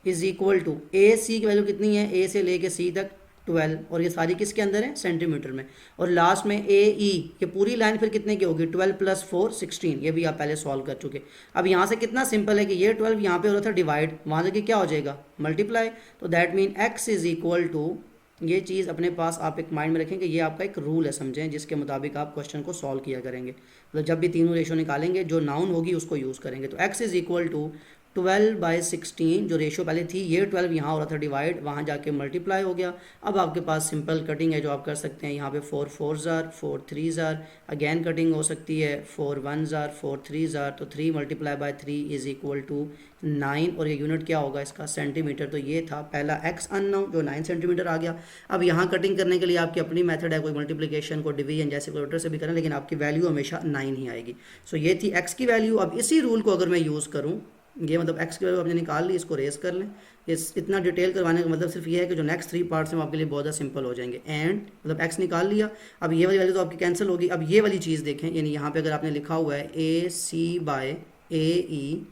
is equal to A C की वैल्यू कितनी है, ए से लेके सी तक 12, और ये सारी किसके अंदर है सेंटीमीटर में, और लास्ट में ए ई, ये पूरी लाइन फिर कितने की होगी 12 + 4 16, ये भी आप पहले सॉल्व कर चुके। अब यहाँ से कितना सिंपल है कि ये 12 यहाँ पे हो रहा था डिवाइड, वहाँ से क्या हो जाएगा मल्टीप्लाई, तो that mean X is equal to, ये चीज़ अपने पास आप एक माइंड में रखेंगे, ये आपका एक रूल है समझें, जिसके मुताबिक आप क्वेश्चन को सॉल्व किया करेंगे। मतलब जब भी तीनों रेशो निकालेंगे जो नाउन होगी उसको यूज़ करेंगे। तो एक्स इज इक्वल टू 12/16, जो रेशो पहले थी ये 12 यहाँ हो रहा था डिवाइड, वहाँ जाके मल्टीप्लाई हो गया। अब आपके पास सिंपल कटिंग है जो आप कर सकते हैं, यहाँ पे 4 4s are 4 3s are, again cutting हो सकती है 4 1s are 4 3s are, तो 3 × 3 इज इक्वल टू 9, और ये यूनिट क्या होगा इसका सेंटीमीटर। तो ये था पहला एक्स अननोन जो 9 सेंटीमीटर आ गया। अब यहाँ कटिंग करने के लिए आपकी अपनी मेथड है, कोई मल्टीप्लिकेशन को डिवीजन जैसे कैलकुलेटर से भी करें, लेकिन आपकी वैल्यू हमेशा 9 ही आएगी। सो ये थी एक्स की वैल्यू। अब इसी रूल को अगर मैं यूज़ करूँ, ये मतलब एक्स की वैल्यू आपने निकाल ली, इसको रेस कर लें। इस इतना डिटेल करवाने का मतलब सिर्फ ये है कि जो नेक्स्ट 3 पार्ट्स हैं वो आपके लिए बहुत ज़्यादा सिंपल हो जाएंगे। एंड मतलब एक्स निकाल लिया, अब ये वाली वैल्यू तो आपकी कैंसिल होगी। अब ये वाली चीज़ देखें, यानी यहाँ पे अगर आपने लिखा हुआ है A C bye A E,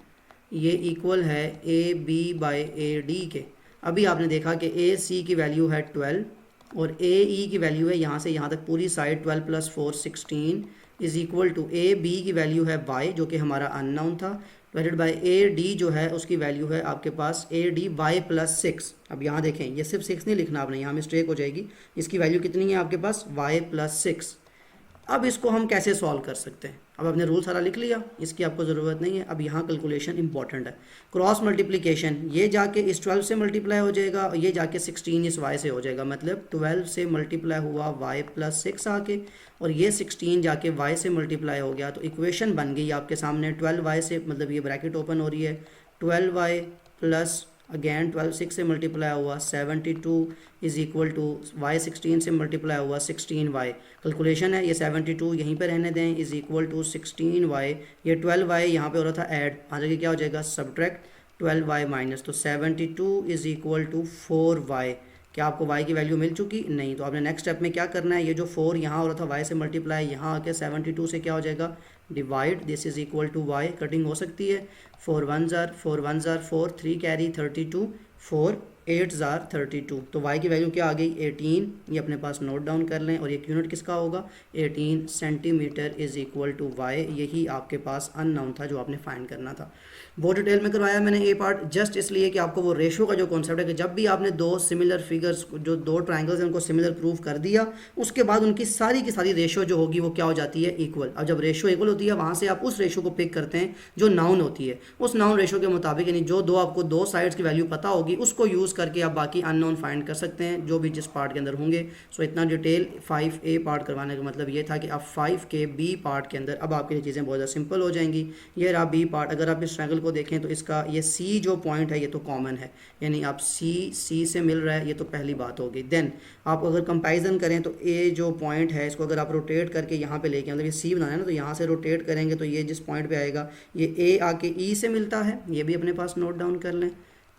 ये इक्वल है A B by A D के। अभी आपने देखा कि ए सी की वैल्यू है 12 और ए ई की वैल्यू है यहाँ से यहाँ तक पूरी side 12 + 4 16 is equal to A B की वैल्यू है वाई जो कि हमारा अननाउन था, डिवाइडेड बाय ए डी जो है उसकी वैल्यू है आपके पास ए डी वाई + 6। अब यहाँ देखें ये सिर्फ 6 नहीं लिखना आपने, यहाँ मिस्टेक हो जाएगी। इसकी वैल्यू कितनी है आपके पास वाई + 6। अब इसको हम कैसे सॉल्व कर सकते हैं, अब आपने रूल सारा लिख लिया, इसकी आपको ज़रूरत नहीं है। अब यहाँ कैलकुलेशन इंपॉर्टेंट है, क्रॉस मल्टीप्लिकेशन, ये जाके इस 12 से मल्टीप्लाई हो जाएगा और ये जाके 16 इस y से हो जाएगा। मतलब 12 से मल्टीप्लाई हुआ y + 6 आके, और ये 16 जाके y से मल्टीप्लाई हो गया। तो इक्वेशन बन गई आपके सामने 12y से, मतलब ये ब्रैकेट ओपन हो रही है 12y प्लस अगेन 12 6 से मल्टीप्लाई हुआ 72 इज इक्वल टू y 16 से मल्टीप्लाई हुआ 16y। कैलकुलेशन है ये 72 यहीं पे रहने दें, इज इक्वल टू 16y, ये 12y यहाँ पे हो रहा था ऐड, आ जाके क्या हो जाएगा सब्ट्रैक्ट 12y माइनस, तो 72 इज इक्वल टू 4y। क्या आपको y की वैल्यू मिल चुकी? नहीं। तो आपने नेक्स्ट स्टेप में क्या करना है, ये जो 4 यहाँ हो रहा था y से मल्टीप्लाई, यहाँ आके 72 से क्या हो जाएगा divide, this is equal to y। Cutting हो सकती है 4 1s are 4, 3 carry 32, 4 8s are 32। तो y की वैल्यू क्या आ गई 18, ये अपने पास नोट डाउन कर लें। और ये यूनिट किसका होगा 18 centimetre is equal to y। यही आपके पास अननाउन था जो आपने फाइंड करना था। बहुत डिटेल में करवाया मैंने ये पार्ट जस्ट इसलिए कि आपको वो रेशो का जो कॉन्सेप्ट है कि जब भी आपने दो सिमिलर फिगर्स, जो दो ट्राइंगल्स हैं उनको सिमिलर प्रूव कर दिया, उसके बाद उनकी सारी की सारी रेशो जो होगी वो क्या हो जाती है इक्वल। अब जब रेशो इक्वल होती है वहाँ से आप उस रेशो को पिक करते हैं जो नाउन होती है, उस नाउन रेशो के मुताबिक, यानी जो दो आपको दो साइड्स की वैल्यू पता होगी उसको यूज़ करके आप बाकी अननोन फाइंड कर सकते हैं जो भी जिस पार्ट के अंदर होंगे। सो इतना डिटेल 5A पार्ट करवाने का मतलब ये था कि अब 5K B पार्ट के अंदर अब आपके लिए चीज़ें बहुत ज़्यादा सिंपल हो जाएंगी। ये रहा B पार्ट। अगर आप इस ट्रायंगल को देखें तो इसका ये C जो पॉइंट है ये तो कॉमन है, यानी आप C से मिल रहा है, ये तो पहली बात होगी। देन आप अगर कंपैरिजन करें तो A जो पॉइंट है इसको अगर आप रोटेट करके यहाँ पे लेके, मतलब ये C बनाना है ना, तो यहाँ से रोटेट करेंगे तो ये जिस पॉइंट पे आएगा ये A आके E से मिलता है। ये भी अपने पास नोट डाउन कर लें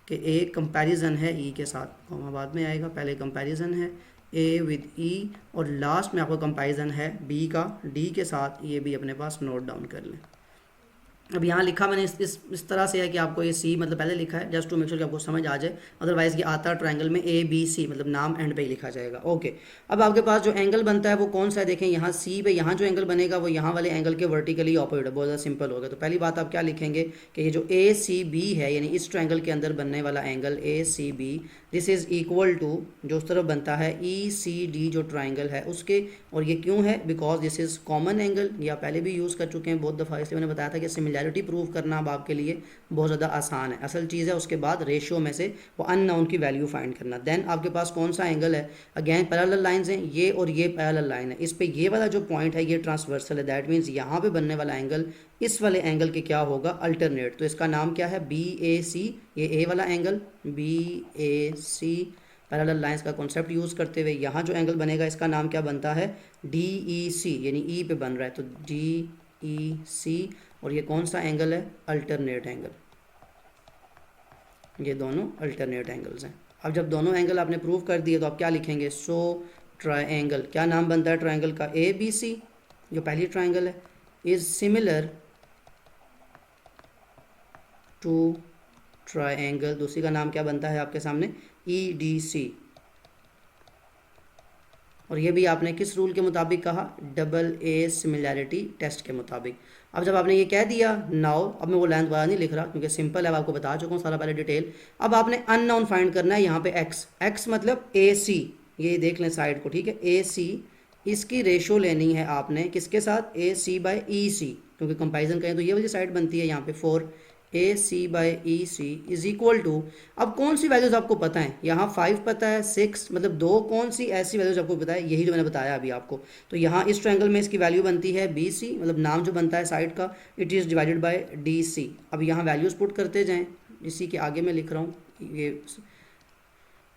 कि A कंपैरिजन है E के साथ, कॉमा बाद में आएगा, पहले कंपैरिजन है A विद E और लास्ट में आपका कंपैरिजन है B का D के साथ। ये भी अपने पास नोट डाउन कर लें। अब यहाँ लिखा मैंने इस तरह से है कि आपको ये सी मतलब पहले लिखा है जस्ट टू मेक श्योर कि आपको समझ आ जाए, अदरवाइज ये आता ट्रायंगल में ABC मतलब नाम एंड पे ही लिखा जाएगा। ओके, अब आपके पास जो एंगल बनता है वो कौन सा है, देखें यहाँ सी पे यहाँ जो एंगल बनेगा वो यहाँ वाले एंगल के वर्टिकली ऑपोजिट है। बहुत ज़्यादा सिंपल होगा। तो पहली बात आप क्या लिखेंगे कि ये जो ACB है, यानी इस ट्रायंगल के अंदर बनने वाला angle ACB, this is equal to जो उस तरफ बनता है ई सी डी जो ट्राइंगल है उसके। और ये क्यों है? Because this is common angle, ये आप पहले भी यूज़ कर चुके हैं बहुत दफ़ा, इसलिए मैंने बताया था कि सिमिलैरिटी प्रूव करना अब आपके लिए बहुत ज़्यादा आसान है। असल चीज़ है उसके बाद रेशियो में से वो अननोन की वैल्यू फाइंड करना। देन आपके पास कौन सा एंगल है? अगेन पैरेलल लाइंस हैं, ये और ये पैरेलल लाइन है, इस पे ये वाला जो पॉइंट है ये ट्रांसवर्सल है, दैट मीन्स यहाँ पे बनने वाला एंगल इस वाले एंगल के क्या होगा? अल्टरनेट। तो इसका नाम क्या है? बी ए सी, ये ए वाला एंगल बी ए सी, पैरेलल लाइंस का कॉन्सेप्ट यूज़ करते हुए यहाँ जो एंगल बनेगा इसका नाम क्या बनता है? डी ई सी, यानी ई पे बन रहा है तो डी ई सी। और ये कौन सा एंगल है? Alternate angle. ये दोनों अल्टरनेट एंगल्स हैं। अब जब दोनों एंगल आपने प्रूव कर दिए तो आप क्या लिखेंगे? सो ट्रायंगल, क्या नाम बनता है ट्रायंगल का? ए बी सी, जो पहली ट्रायंगल है, इज सिमिलर टू ट्रायंगल, दूसरी का नाम क्या बनता है आपके सामने? E D C. और ये भी आपने किस रूल के मुताबिक कहा? डबल ए सिमिलैरिटी टेस्ट के मुताबिक। अब जब आपने ये कह दिया नाउ, अब मैं वो लाइन दोबारा नहीं लिख रहा क्योंकि सिंपल है, आपको बता चुका हूँ सारा पहले डिटेल। अब आपने अननोन फाइंड करना है यहाँ पे एक्स, एक्स मतलब ए सी, ये देख लें साइड को, ठीक है, ए सी, इसकी रेशो लेनी है आपने किसके साथ? ए सी बाई ई सी, क्योंकि कंपैरिजन करें तो ये वाली साइड बनती है यहाँ पे 4 A C by E C is equal to, अब कौन सी वैल्यूज़ आपको पता है? यहाँ 5 पता है, 6 मतलब दो कौन सी ऐसी वैल्यूज़ आपको पता है? यही जो मैंने बताया अभी आपको। तो यहाँ इस ट्रायंगल में इसकी वैल्यू बनती है बी सी, मतलब नाम जो बनता है साइड का, it is divided by D C. अब यहाँ वैल्यूज़ पुट करते जाएँ, इसी के आगे मैं लिख रहा हूँ, ये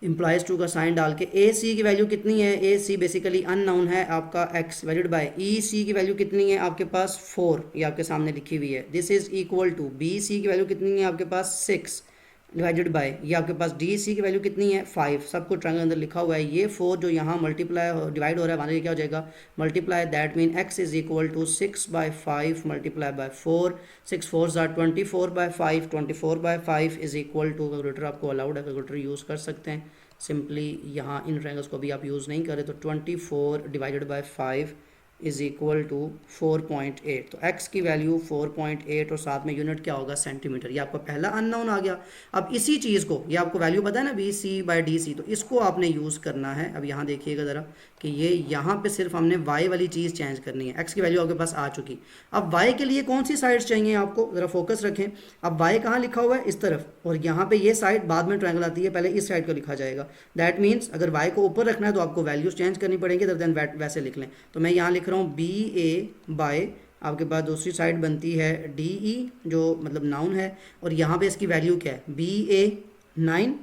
इम्प्लाइज टू का साइन डाल के। ए सी की वैल्यू कितनी है? ए सी बेसिकली अननाउन है आपका एक्स, डिवाइडेड बाय ई सी की वैल्यू कितनी है आपके पास? 4, ये आपके सामने लिखी हुई है। This is equal to B C की वैल्यू कितनी है आपके पास? 6, डिवाइडेड बाय ये आपके पास डी सी की वैल्यू कितनी है? 5, सबको ट्रायंगल अंदर लिखा हुआ है। ये 4 जो यहाँ मल्टीप्लाई डिवाइड हो रहा है वहाँ क्या हो जाएगा? Multiply, that mean X is equal to 6/5 multiply by 4, 6 4 24/5, 24/5 is equal to, calculator आपको अलाउड है, कैलकुलेटर यूज़ कर सकते हैं। सिंपली यहाँ इन ट्रायंगल्स को भी आप यूज़ नहीं करें तो 24 divided by 5 is equal to 4.8। तो x की वैल्यू 4.8 और साथ में यूनिट क्या होगा? सेंटीमीटर। ये आपका पहला अननोन आ गया। अब इसी चीज़ को, ये आपको वैल्यू पता है ना B C by D C, तो इसको आपने यूज़ करना है। अब यहाँ देखिएगा ज़रा कि ये यहाँ पे सिर्फ हमने y वाली चीज़ चेंज करनी है। x की वैल्यू आपके पास आ चुकी। अब y के लिए कौन सी साइड्स चाहिए आपको? ज़रा फोकस रखें। अब y कहाँ लिखा हुआ है? इस तरफ, और यहाँ पे ये साइड बाद में ट्रायंगल आती है, पहले इस साइड को लिखा जाएगा। दैट मीन्स अगर y को ऊपर रखना है तो आपको वैल्यूज चेंज करनी पड़ेगी, अदर देन वैसे लिख लें। तो मैं यहाँ लिख रहा हूँ बी ए बाय, आपके पास दूसरी साइड बनती है डी ई, जो मतलब नाउन है, और यहाँ पे इसकी वैल्यू क्या है? B A 9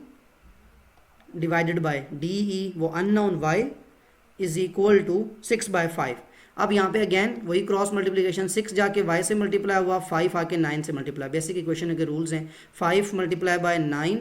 divided by D E वो unknown y is equal to 6/5। अब यहाँ पे अगेन वही क्रॉस मल्टीप्लिकेशन, 6 जाके y से मल्टीप्लाई हुआ, 5 आके 9 से मल्टीप्लाई। बेसिक इक्वेशन के रूल्स हैं, 5 multiply by 9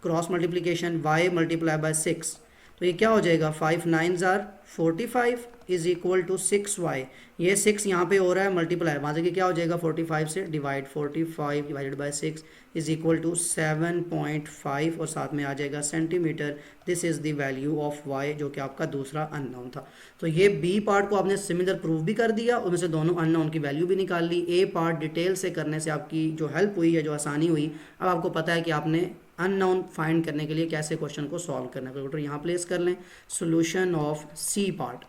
cross multiplication, y multiply by 6, तो ये क्या हो जाएगा? 5 9s are 45 is equal to 6y। ये 6 यहाँ पे हो रहा है मल्टीप्लाई, वहाँ से क्या हो जाएगा? 45 से divide, 45 divided by 6 is equal to 7.5 और साथ में आ जाएगा centimetre. This is the value of y, जो कि आपका दूसरा अननोन था। तो ये b पार्ट को आपने सिमिलर प्रूव भी कर दिया, उनमें से दोनों अननोन की वैल्यू भी निकाल ली। a पार्ट डिटेल से करने से आपकी जो हेल्प हुई है, जो आसानी हुई, अब आपको पता है कि आपने अननोन फाइंड करने के लिए कैसे क्वेश्चन को सॉल्व करना है। कैलकुलेटर यहाँ प्लेस कर लें, सोल्यूशन ऑफ सी पार्ट।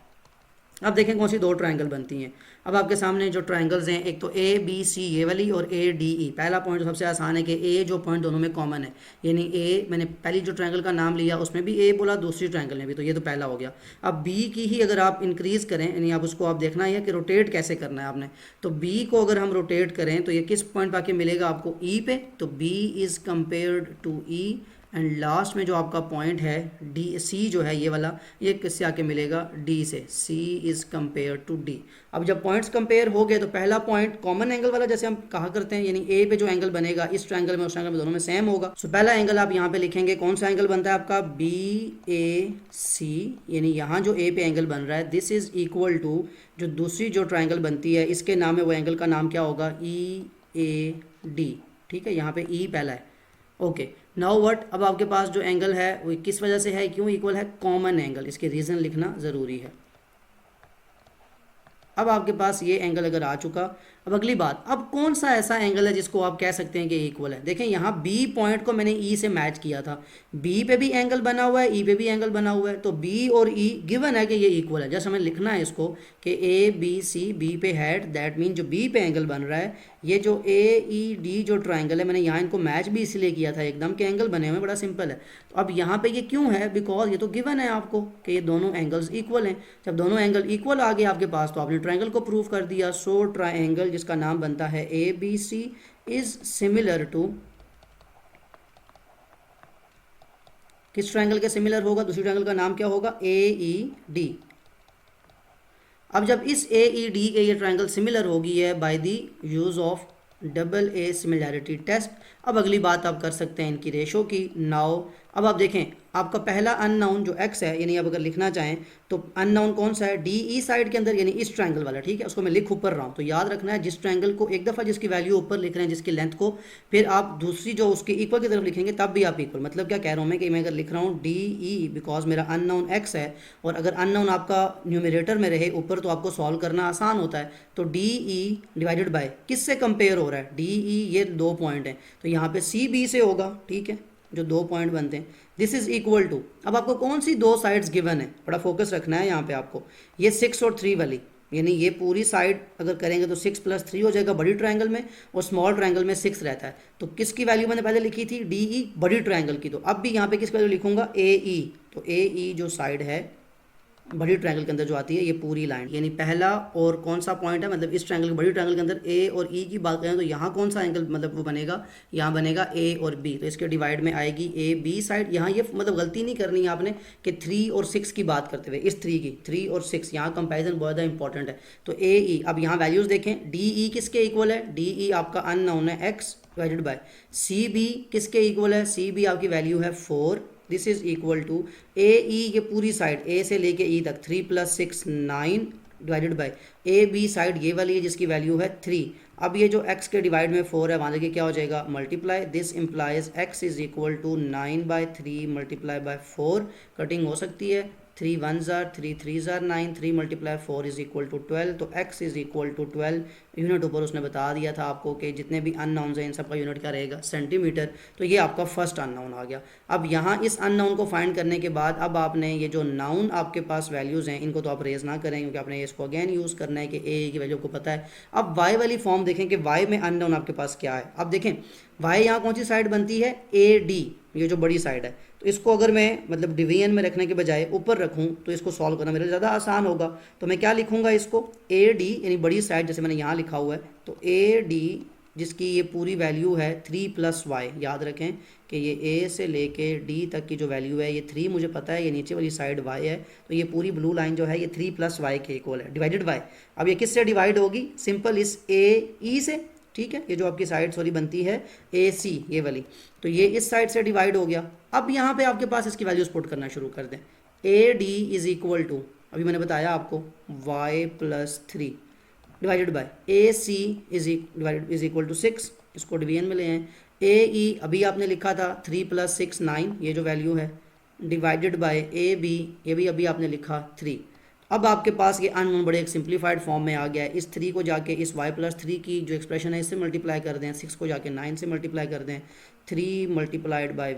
अब देखें कौन सी दो ट्रायंगल बनती हैं। अब आपके सामने जो ट्रायंगल्स हैं, एक तो ए बी सी ये वाली, और ए डी ई। पहला पॉइंट सबसे आसान है कि ए जो पॉइंट दोनों में कॉमन है, यानी ए, मैंने पहली जो ट्रायंगल का नाम लिया उसमें भी ए बोला, दूसरी ट्रायंगल में भी, तो ये तो पहला हो गया। अब बी की ही अगर आप इंक्रीज़ करें, यानी आप उसको आप देखना है कि रोटेट कैसे करना है आपने, तो बी को अगर हम रोटेट करें तो ये किस पॉइंट पर आके मिलेगा आपको? ई पे, तो B is compared to E, and last में जो आपका पॉइंट है डी सी जो है ये वाला, ये किससे आके मिलेगा? डी से। सी इज़ कंपेयर टू डी। अब जब पॉइंट्स कंपेयर हो गए तो पहला पॉइंट कॉमन एंगल वाला, जैसे हम कहा करते हैं, यानी ए पे जो एंगल बनेगा इस ट्रायंगल में उस ट्रायंगल में दोनों में सेम होगा। सो पहला एंगल आप यहाँ पे लिखेंगे, कौन सा एंगल बनता है आपका? बी ए सी, यानी यहाँ जो ए पे एंगल बन रहा है, दिस इज़ इक्वल टू जो दूसरी जो ट्रायंगल बनती है इसके नाम है, वो एंगल का नाम क्या होगा? ई ए डी। ठीक है, यहाँ पे ई पहला है। Okay, now what? अब आपके पास जो एंगल है वो किस वजह से है, क्यों इक्वल है? कॉमन एंगल, इसके रीज़न लिखना ज़रूरी है। अब आपके पास ये एंगल अगर आ चुका, अब अगली बात, अब कौन सा ऐसा एंगल है जिसको आप कह सकते हैं कि इक्वल है। देखें यहाँ बी पॉइंट को मैंने ई से मैच किया था, बी पे भी एंगल बना हुआ है, ई पे भी एंगल बना हुआ है, तो बी और ई गिवन है कि ये इक्वल है। जैसे हमें लिखना है इसको कि ए बी सी बी पे हेड, दैट मीन जो बी पे एंगल बन रहा है, ये जो ए ई डी जो ट्राइंगल है, मैंने यहाँ इनको मैच भी इसलिए किया था एकदम के एंगल बने हुए, बड़ा सिंपल है। तो अब यहाँ पे ये क्यों है, बिकॉज ये तो गिवन है आपको कि ये दोनों एंगल्स इक्वल हैं। जब दोनों एंगल इक्वल आ गए आपके पास तो आपने ट्राइंगल को प्रूव कर दिया। सो ट्राइंगल जिसका नाम बनता है A B C is similar to, किस ट्राइंगल के सिमिलर होगा, दूसरी ट्राइंगल का नाम क्या होगा, ए ई डी। अब जब इस ए ई डी के ये ट्राइंगल सिमिलर होगी है by the use of double A similarity test. अब अगली बात आप कर सकते हैं इनकी रेशो की। नाउ अब आप देखें आपका पहला अननाउन जो x है, यानी आप अगर लिखना चाहें तो अननाउन कौन सा है, डी ई साइड के अंदर, यानी इस ट्रायंगल वाला, ठीक है, उसको मैं लिख ऊपर रहा हूँ। तो याद रखना है जिस ट्रायंगल को एक दफ़ा जिसकी वैल्यू ऊपर लिख रहे हैं, जिसकी लेंथ को, फिर आप दूसरी जो उसके इक्वल की तरफ लिखेंगे तब भी आप इक्वल। मतलब क्या कह रहा हूँ मैं कि मैं अगर लिख रहा हूँ डी ई, बिकॉज मेरा अननाउन x है, और अगर अननाउन आपका न्यूमरेटर में रहे ऊपर तो आपको सॉल्व करना आसान होता है। तो डी ई डिवाइडेड बाय किससे कंपेयर हो रहा है, डी ई, ये 2 पॉइंट हैं तो यहाँ पे सी बी से होगा, ठीक है, जो 2 पॉइंट बनते हैं। दिस इज इक्वल टू, अब आपको कौन सी 2 साइड्स गिवन है, बड़ा फोकस रखना है यहाँ पे आपको, ये 6 और 3 वाली, यानी ये पूरी साइड अगर करेंगे तो 6 + 3 हो जाएगा बड़ी ट्रायंगल में, और स्मॉल ट्रायंगल में 6 रहता है। तो किसकी वैल्यू मैंने पहले लिखी थी, डी ई, बड़ी ट्रायंगल की। तो अब भी यहाँ पे किसकी वैल्यू लिखूंगा, ए ई। तो ए ई जो साइड है बड़ी ट्रायंगल के अंदर जो आती है, ये पूरी लाइन, यानी पहला और कौन सा पॉइंट है, मतलब इस ट्रायंगल, बड़ी ट्रायंगल के अंदर ए और ई की बात करें तो यहाँ कौन सा एंगल मतलब वो बनेगा, यहाँ बनेगा ए और बी। तो इसके डिवाइड में आएगी ए बी साइड। यहाँ ये मतलब गलती नहीं करनी है आपने कि 3 और 6 की बात करते हुए, इस 3 की, 3 और 6 यहाँ कंपेरिजन बहुत ज़्यादा इंपॉर्टेंट है। तो ए ई, अब यहाँ वैल्यूज़ देखें, डी ई किसके इक्वल है, डी ई आपका अननोन है x divided by, C B किसके इक्वल है, सी बी आपकी वैल्यू है 4। This is equal to A E, ये पूरी साइड ए से लेके ई तक 3 + 6 9 divided by A B side ये वाली है जिसकी वैल्यू है 3। अब ये जो x के डिवाइड में 4 है वहाँ देखिए क्या हो जाएगा, multiply, this implies x is equal to 9/3 multiply by 4। Cutting हो सकती है, 3 1s are 3 3s are 9, 3 × 4 is equal to 12। तो x is equal to 12। Unit ऊपर उसने बता दिया था आपको कि जितने भी अननाउन्स हैं इन सब का यूनिट क्या रहेगा, सेंटीमीटर। तो ये आपका फर्स्ट अननाउन आ गया। अब यहाँ इस अननाउन को फाइंड करने के बाद अब आपने ये जो नाउन आपके पास वैल्यूज़ हैं इनको तो आप रेज ना करें, क्योंकि आपने इसको अगेन यूज़ करना है कि ए की वैल्यू को पता है। अब वाई वाली फॉर्म देखें कि वाई में अननाउन आपके पास क्या है। अब देखें वाई यहाँ कौन सी साइड बनती है, ए डी, ये जो बड़ी साइड है। तो इसको अगर मैं मतलब डिवीजन में रखने के बजाय ऊपर रखूं तो इसको सॉल्व करना मेरे ज़्यादा आसान होगा। तो मैं क्या लिखूंगा इसको, ए डी, यानी बड़ी साइड, जैसे मैंने यहाँ लिखा हुआ है, तो ए डी जिसकी ये पूरी वैल्यू है 3 + y। याद रखें कि ये a से लेके d तक की जो वैल्यू है, ये 3 मुझे पता है, ये नीचे वाली साइड y है, तो ये पूरी ब्लू लाइन जो है ये 3 + y के इक्वल है, डिवाइडेड बाय। अब ये किससे डिवाइड होगी, सिंपल इस ए ई से, ठीक है, ये जो आपकी साइड सॉरी बनती है ए सी ये वाली, तो ये इस साइड से डिवाइड हो गया। अब यहाँ पे आपके पास इसकी वैल्यूज पुट करना शुरू कर दें। A D is equal to, अभी मैंने बताया आपको, y + 3 divided by A C is equal to 6, इसको डिवीजन में ले आए। ए ई अभी आपने लिखा था 3 + 6 9, ये जो वैल्यू है, डिवाइडेड बाय ए बी, ये भी अभी आपने लिखा 3। अब आपके पास ये अननोन बड़े एक सिंप्लीफाइड फॉर्म में आ गया है। इस 3 को जाके इस y + 3 की जो एक्सप्रेशन है इससे मल्टीप्लाई कर दें, 6 को जाके 9 से मल्टीप्लाई कर दें, 3 ×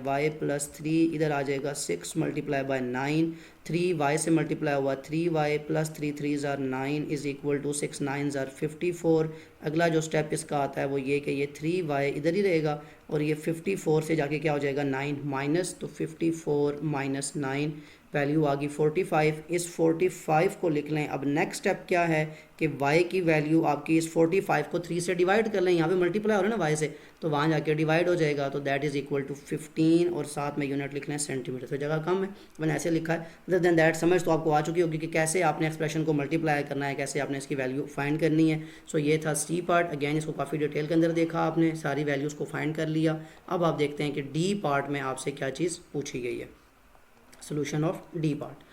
y + 3 इधर आ जाएगा 6 × 9, 3y से मल्टीप्लाई हुआ 3y + 3 3s are 9 is equal to 6 9s are 54। अगला जो स्टेप इसका आता है वो ये कि ये 3y इधर ही रहेगा और ये 54 से जाके क्या हो जाएगा 9 माइनस, तो 54 - 9 वैल्यू आ गई 45। इस 45 को लिख लें। अब नेक्स्ट स्टेप क्या है कि y की वैल्यू आपकी इस 45 को 3 से डिवाइड कर लें, यहाँ पे मल्टीप्लाई हो रहा है ना y से, तो वहाँ जाके डिवाइड हो जाएगा, तो दैट इज़ इक्वल टू 15 और साथ में यूनिट लिख लें सेंटीमीटर, तो जगह कम है, मैंने ऐसे लिखा है। अदर देन दैट समझ तो आपको आ चुकी होगी कि कैसे आपने एक्सप्रेशन को मल्टीप्लाई करना है, कैसे आपने इसकी वैल्यू फाइंड करनी है। सो ये था सी पार्ट, अगेन इसको काफ़ी डिटेल के अंदर देखा आपने, सारी वैल्यूज़ को फाइंड कर लिया। अब आप देखते हैं कि डी पार्ट में आपसे क्या चीज़ पूछी गई है, सोल्यूशन ऑफ डी पार्ट।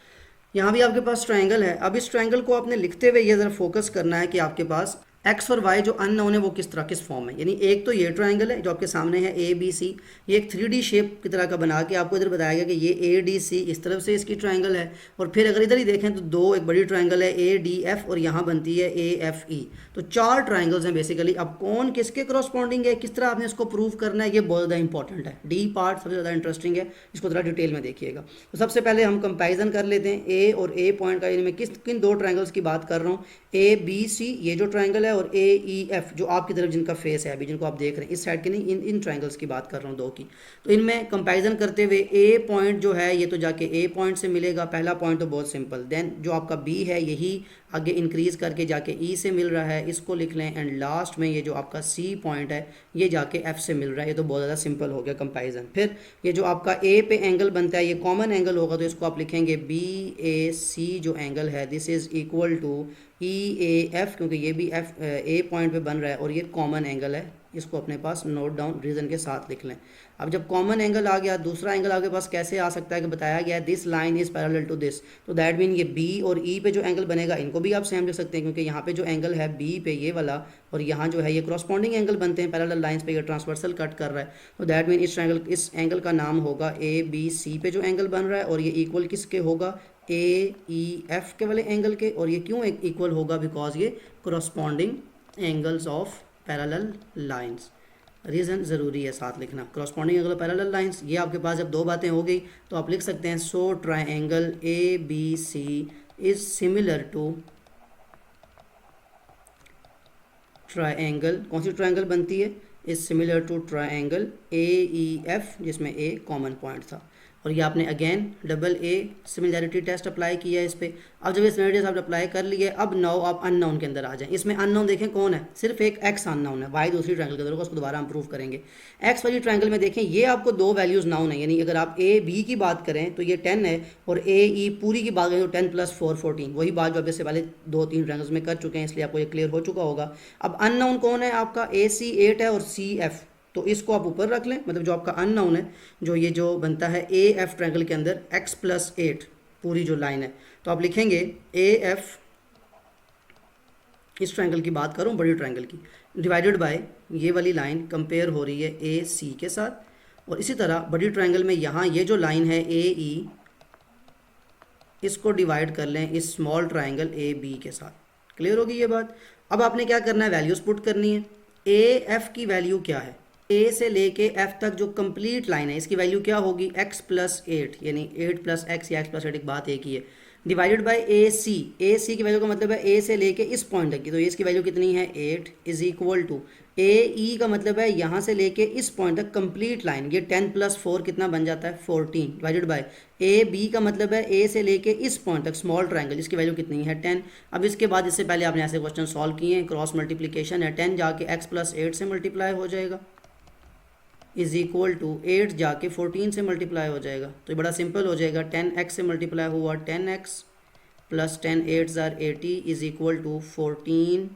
यहाँ भी आपके पास ट्रायंगल है। अब इस ट्रायंगल को आपने लिखते हुए ये ज़रा फोकस करना है कि आपके पास एक्स और वाई जो अननोन है वो किस तरह किस फॉर्म है, यानी एक तो ये ट्राइंगल है जो आपके सामने है ए बी सी, ये एक 3D शेप की तरह का बना के आपको इधर बताया गया कि ये ए डी सी इस तरफ से इसकी ट्राइंगल है, और फिर अगर इधर ही देखें तो दो एक बड़ी ट्राइंगल है ए डी एफ और यहाँ बनती है ए एफ ई, तो 4 ट्राइंगल्स हैं बेसिकली। अब कौन किसके करस्पॉन्डिंग है, किस तरह आपने इसको प्रूव करना है, ये बहुत ज़्यादा इंपॉर्टेंट है। डी पार्ट सबसे ज़्यादा इंटरेस्टिंग है, इसको ज़रा डिटेल में देखिएगा। तो सबसे पहले हम कंपैरिजन कर लेते हैं ए और ए पॉइंट का, यानी मैं किन 2 ट्राइंगल्स की बात कर रहा हूँ, ए बी सी ये जो ट्राइंगल है और ए ई एफ जो आपकी तरफ जिनका फेस है अभी जिनको आप देख रहे हैं, इस साइड के नहीं, इन ट्राइंगल्स की बात कर रहा हूँ 2 की। तो इनमें कंपैरिजन करते हुए ए पॉइंट जो है ये तो जाके ए पॉइंट से मिलेगा, पहला पॉइंट तो बहुत सिंपल। देन जो आपका बी है यही आगे इंक्रीज करके जाके ई से मिल रहा है, इसको लिख लें। एंड लास्ट में ये जो आपका सी पॉइंट है ये जाके एफ से मिल रहा है, ये तो बहुत ज़्यादा सिंपल हो गया कंपैरिजन। फिर ये जो आपका ए पे एंगल बनता है ये कॉमन एंगल होगा, तो इसको आप लिखेंगे बी ए सी जो एंगल है this is equal to E A F, क्योंकि ये भी एफ ए पॉइंट पे बन रहा है और ये कॉमन एंगल है, इसको अपने पास नोट डाउन रीज़न के साथ लिख लें। अब जब कॉमन एंगल आ गया, दूसरा एंगल आपके पास कैसे आ सकता है कि बताया गया है this line is parallel to this, तो दैट मीन ये बी और ई पे जो एंगल बनेगा इनको भी आप सेम लिख सकते हैं, क्योंकि यहाँ पे जो एंगल है बी पे ये वाला और यहाँ जो है ये क्रॉसपॉन्डिंग एंगल बनते हैं पैरेलल लाइंस पे, ये ट्रांसवर्सल कट कर रहा है, तो दैट मीन इस एंगल का नाम होगा ए बी सी पे जो एंगल बन रहा है, और ये इक्वल किसके होगा, ए ई एफ के वाले एंगल के। और ये क्यों इक्वल होगा, बिकॉज ये corresponding angles of parallel lines. Reason ज़रूरी है साथ लिखना, corresponding angle of parallel lines. ये आपके पास जब 2 बातें हो गई तो आप लिख सकते हैं so triangle A B C is similar to triangle, कौन सी ट्राइंगल बनती है, is similar to triangle A E F जिसमें ए कॉमन पॉइंट था। और ये आपने again double A similarity test apply किया है इस पर। अब जब ये सिमिलैरिटी आप अप्लाई कर लिए, अब नाउ आप अननोन के अंदर आ जाएं। इसमें अननोन देखें कौन है, सिर्फ एक एक्स अननोन है, वाई दूसरी ट्रायंगल के अंदर होगा, उसको दोबारा हम प्रूव करेंगे। एक्स वाली ट्रायंगल में देखें ये आपको 2 वैल्यूज़ नाउन है, यानी अगर आप ए बी की बात करें तो ये 10 है, और ए ई पूरी की बात करें तो 10 + 4 14, वही बात जो अब इससे पहले 2-3 ट्रायंगल्स में कर चुके हैं, इसलिए आपको ये क्लियर हो चुका होगा। अब अननोन कौन है आपका, ए सी 8 है और सी एफ, तो इसको आप ऊपर रख लें, मतलब जो आपका अननोन है जो ये जो बनता है ए एफ ट्रायंगल के अंदर x + 8 पूरी जो लाइन है, तो आप लिखेंगे ए एफ, इस ट्रायंगल की बात करूँ बड़ी ट्रायंगल की, डिवाइडेड बाय ये वाली लाइन कंपेयर हो रही है ए सी के साथ, और इसी तरह बड़ी ट्रायंगल में यहाँ ये जो लाइन है ए ई, इसको डिवाइड कर लें इस स्मॉल ट्रायंगल ए बी के साथ। क्लियर होगी ये बात। अब आपने क्या करना है, वैल्यूज पुट करनी है। ए एफ की वैल्यू क्या है, ए से लेके एफ तक जो कंप्लीट लाइन है इसकी वैल्यू क्या होगी, x + 8, यानी 8 + x या x + 8 एक बात एक ही है, डिवाइडेड बाय ए सी की वैल्यू का मतलब है ए से लेके इस पॉइंट तक की, तो इसकी वैल्यू कितनी है 8 इज इक्वल टू ए ई का मतलब है यहाँ से लेके इस पॉइंट तक कंप्लीट लाइन, ये 10 + 4 कितना बन जाता है 14, डिवाइडेड बाय ए बी का मतलब है ए से लेके इस पॉइंट तक स्मॉल ट्रायंगल, इसकी वैल्यू कितनी है 10। अब इसके बाद इससे पहले आपने ऐसे क्वेश्चन सॉल्व किए हैं, क्रॉस मल्टीप्लिकेशन है, 10 जाके x + 8 से मल्टीप्लाई हो जाएगा इज इक्वल टू 8 जाके 14 से मल्टीप्लाई हो जाएगा, तो ये बड़ा सिंपल हो जाएगा। 10x से मल्टीप्लाई हुआ 10x + 10 8 * 80 is equal to 14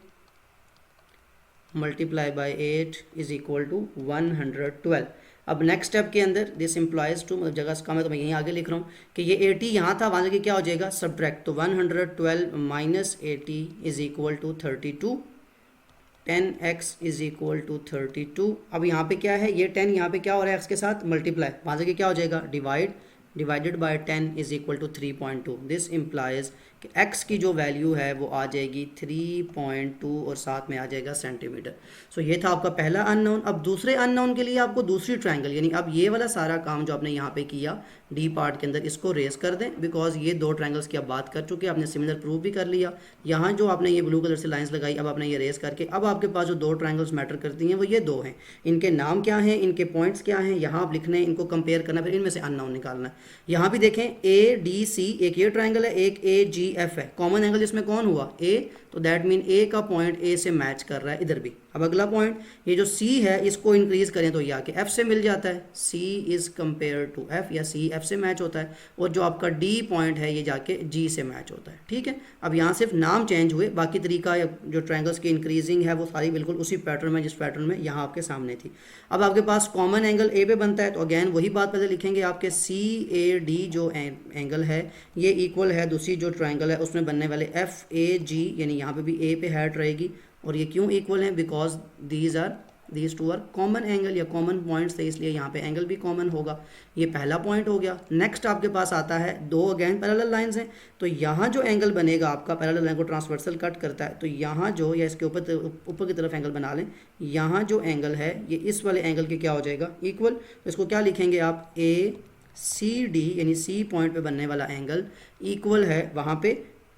multiply by 8 is equal to 112। अब नेक्स्ट स्टेप के अंदर दिस इम्प्लाइज टू, मतलब जगह कम है तो मैं यहीं आगे लिख रहा हूँ कि ये 80 यहाँ था, वहाँ से क्या हो जाएगा सब्ट्रैक्ट, तो 112 - 80 is equal to 32, 10x is equal to 32। अब यहाँ पे क्या है, ये 10 यहाँ पे क्या हो रहा है x के साथ मल्टीप्लाई, वहाँ से क्या हो जाएगा divided by 10 is equal to 3.2। This implies कि x की जो वैल्यू है वो आ जाएगी 3.2 और साथ में आ जाएगा सेंटीमीटर। सो ये था आपका पहला अननोन। अब दूसरे अननोन के लिए आपको दूसरी ट्रायंगल, यानी अब ये वाला सारा काम जो आपने यहाँ पे किया डी पार्ट के अंदर, इसको रेस कर दें, बिकॉज ये 2 ट्रायंगल्स की आप बात कर चुके हैं, आपने सिमिलर प्रूव भी कर लिया। यहाँ जो आपने ये ब्लू कलर से लाइंस लगाई, अब आपने ये रेस करके अब आपके पास जो 2 ट्रायंगल्स मैटर करती हैं वो ये 2 हैं, इनके नाम क्या हैं, इनके पॉइंट्स क्या हैं, यहाँ आप लिखने हैं, इनको कंपेयर करना, फिर इनमें से अननोन निकालना है। यहाँ भी देखें ए डी सी, एक ये ट्रायंगल है, एक ए जी एफ है, कॉमन एंगल जिसमें कौन हुआ ए, तो दैट मीन ए का पॉइंट ए से मैच कर रहा है इधर भी। अब अगला पॉइंट ये जो सी है इसको इंक्रीज करें तो ये आके एफ से मिल जाता है, सी इज कंपेयर टू एफ, या सी एफ से मैच होता है, और जो आपका डी पॉइंट है ये जाके जी से मैच होता है। ठीक है, अब यहाँ सिर्फ नाम चेंज हुए, बाकी तरीका जो ट्रायंगल्स की इंक्रीजिंग है वो सारी बिल्कुल उसी पैटर्न में जिस पैटर्न में यहाँ आपके सामने थी। अब आपके पास कॉमन एंगल ए पे बनता है, तो अगेन वही बात पहले लिखेंगे, आपके सी ए डी जो एंगल है ये इक्वल है दूसरी जो ट्रायंगल है उसमें बनने वाले एफ ए जी, यानी यहाँ पे भी ए पे हैट रहेगी और ये क्यों इक्वल हैं, because these two are common angle या कॉमन पॉइंट्स थे, इसलिए यहाँ पे एंगल भी कॉमन होगा। ये पहला पॉइंट हो गया। नेक्स्ट आपके पास आता है दो अगेन पैरेलल लाइंस हैं, तो यहाँ जो एंगल बनेगा आपका पैरेलल लाइन को ट्रांसवर्सल कट करता है, तो यहाँ जो या इसके ऊपर की तरफ एंगल बना लें, यहाँ जो एंगल है ये इस वाले एंगल के क्या हो जाएगा, इक्वल। तो इसको क्या लिखेंगे आप, ए सी डी यानी सी पॉइंट पे बनने वाला एंगल इक्वल है वहाँ पे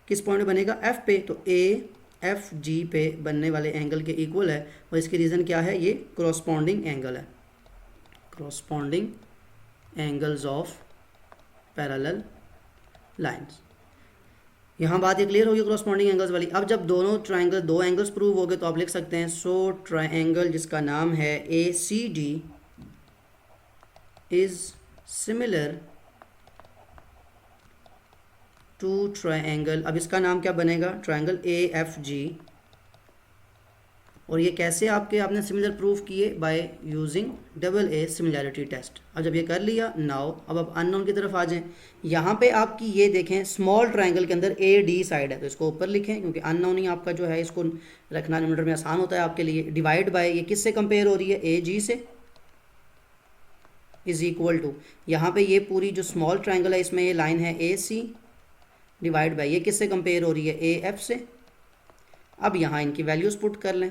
किस पॉइंट पे बनेगा, एफ पे। तो ए एफ जी पे बनने वाले एंगल के इक्वल है, और इसकी रीज़न क्या है, ये करस्पॉन्डिंग एंगल है, corresponding angles of parallel lines. यहाँ बात ये क्लियर होगी करस्पॉन्डिंग एंगल्स वाली। अब जब दोनों ट्राइंगल दो एंगल्स प्रूव हो गए तो आप लिख सकते हैं सो ट्राइंगल जिसका नाम है A C D is similar to triangle, अब इसका नाम क्या बनेगा, ट्राइंगल ए एफ जी। और ये कैसे आपने सिमिलर प्रूफ किए, by using double A similarity test. अब जब ये कर लिया, नाउ अब आप अननोन की तरफ आ जाएं। यहाँ पे आपकी ये देखें स्मॉल ट्राइंगल के अंदर ए डी साइड है, तो इसको ऊपर लिखें क्योंकि अननोन ही आपका जो है इसको रखना न्यूमरेटर में आसान होता है आपके लिए। डिवाइड बाय, ये किससे कंपेयर हो रही है, ए जी से, इज इक्वल टू, यहाँ पे ये पूरी जो स्मॉल ट्राइंगल है इसमें ये लाइन है ए सी, डिवाइड बाय ये किससे कंपेयर हो रही है, ए एफ से। अब यहाँ इनकी वैल्यूज पुट कर लें।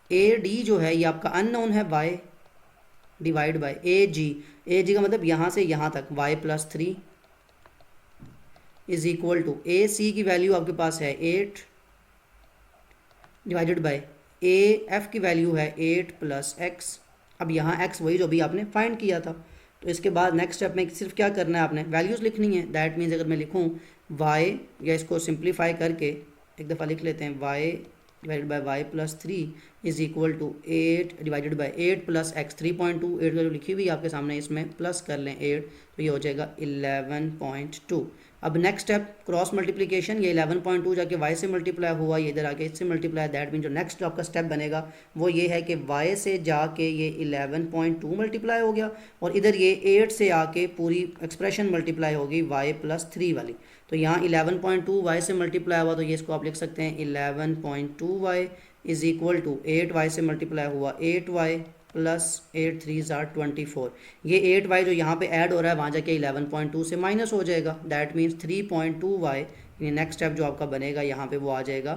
ए डी जो है ये आपका अननोन है y, divide by A G का मतलब यहाँ से यहाँ तक y plus 3 is equal to A C की वैल्यू आपके पास है 8, डिवाइडेड बाय ए एफ की वैल्यू है 8 प्लस x। अब यहाँ x वही जो भी आपने फाइंड किया था। तो इसके बाद नेक्स्ट स्टेप में सिर्फ क्या करना है, आपने वैल्यूज़ लिखनी है। दैट मीन्स अगर मैं लिखूँ y, या इसको सिंप्लीफाई करके एक दफ़ा लिख लेते हैं, y divided by Y plus 3 is equal to 8 divided by 8 plus X, 3.2, 8 value लिखी हुई है आपके सामने, इसमें प्लस कर लें 8, तो ये हो जाएगा 11.2। अब नेक्स्ट स्टेप क्रॉस मल्टीप्लिकेशन, ये 11.2 जाके y से मल्टीप्लाई हुआ, ये इधर आके इससे मल्टीप्लाई। दैट मीन जो नेक्स्ट जो आपका स्टेप बनेगा वो ये है कि y से जाके ये 11.2 मल्टीप्लाई हो गया, और इधर ये 8 से आके पूरी एक्सप्रेशन मल्टीप्लाई होगी y प्लस 3 वाली। तो यहाँ 11.2 y से मल्टीप्लाई हुआ, तो ये इसको आप लिख सकते हैं 11.2 y is equal to 8 y से मल्टीप्लाई हुआ 8 y प्लस 8 3 24। ये 8 y जो यहाँ पे ऐड हो रहा है वहाँ जाके 11.2 से माइनस हो जाएगा। दैट मीन्स 3.2 y, ये नेक्स्ट स्टेप जो आपका बनेगा यहाँ पे वो आ जाएगा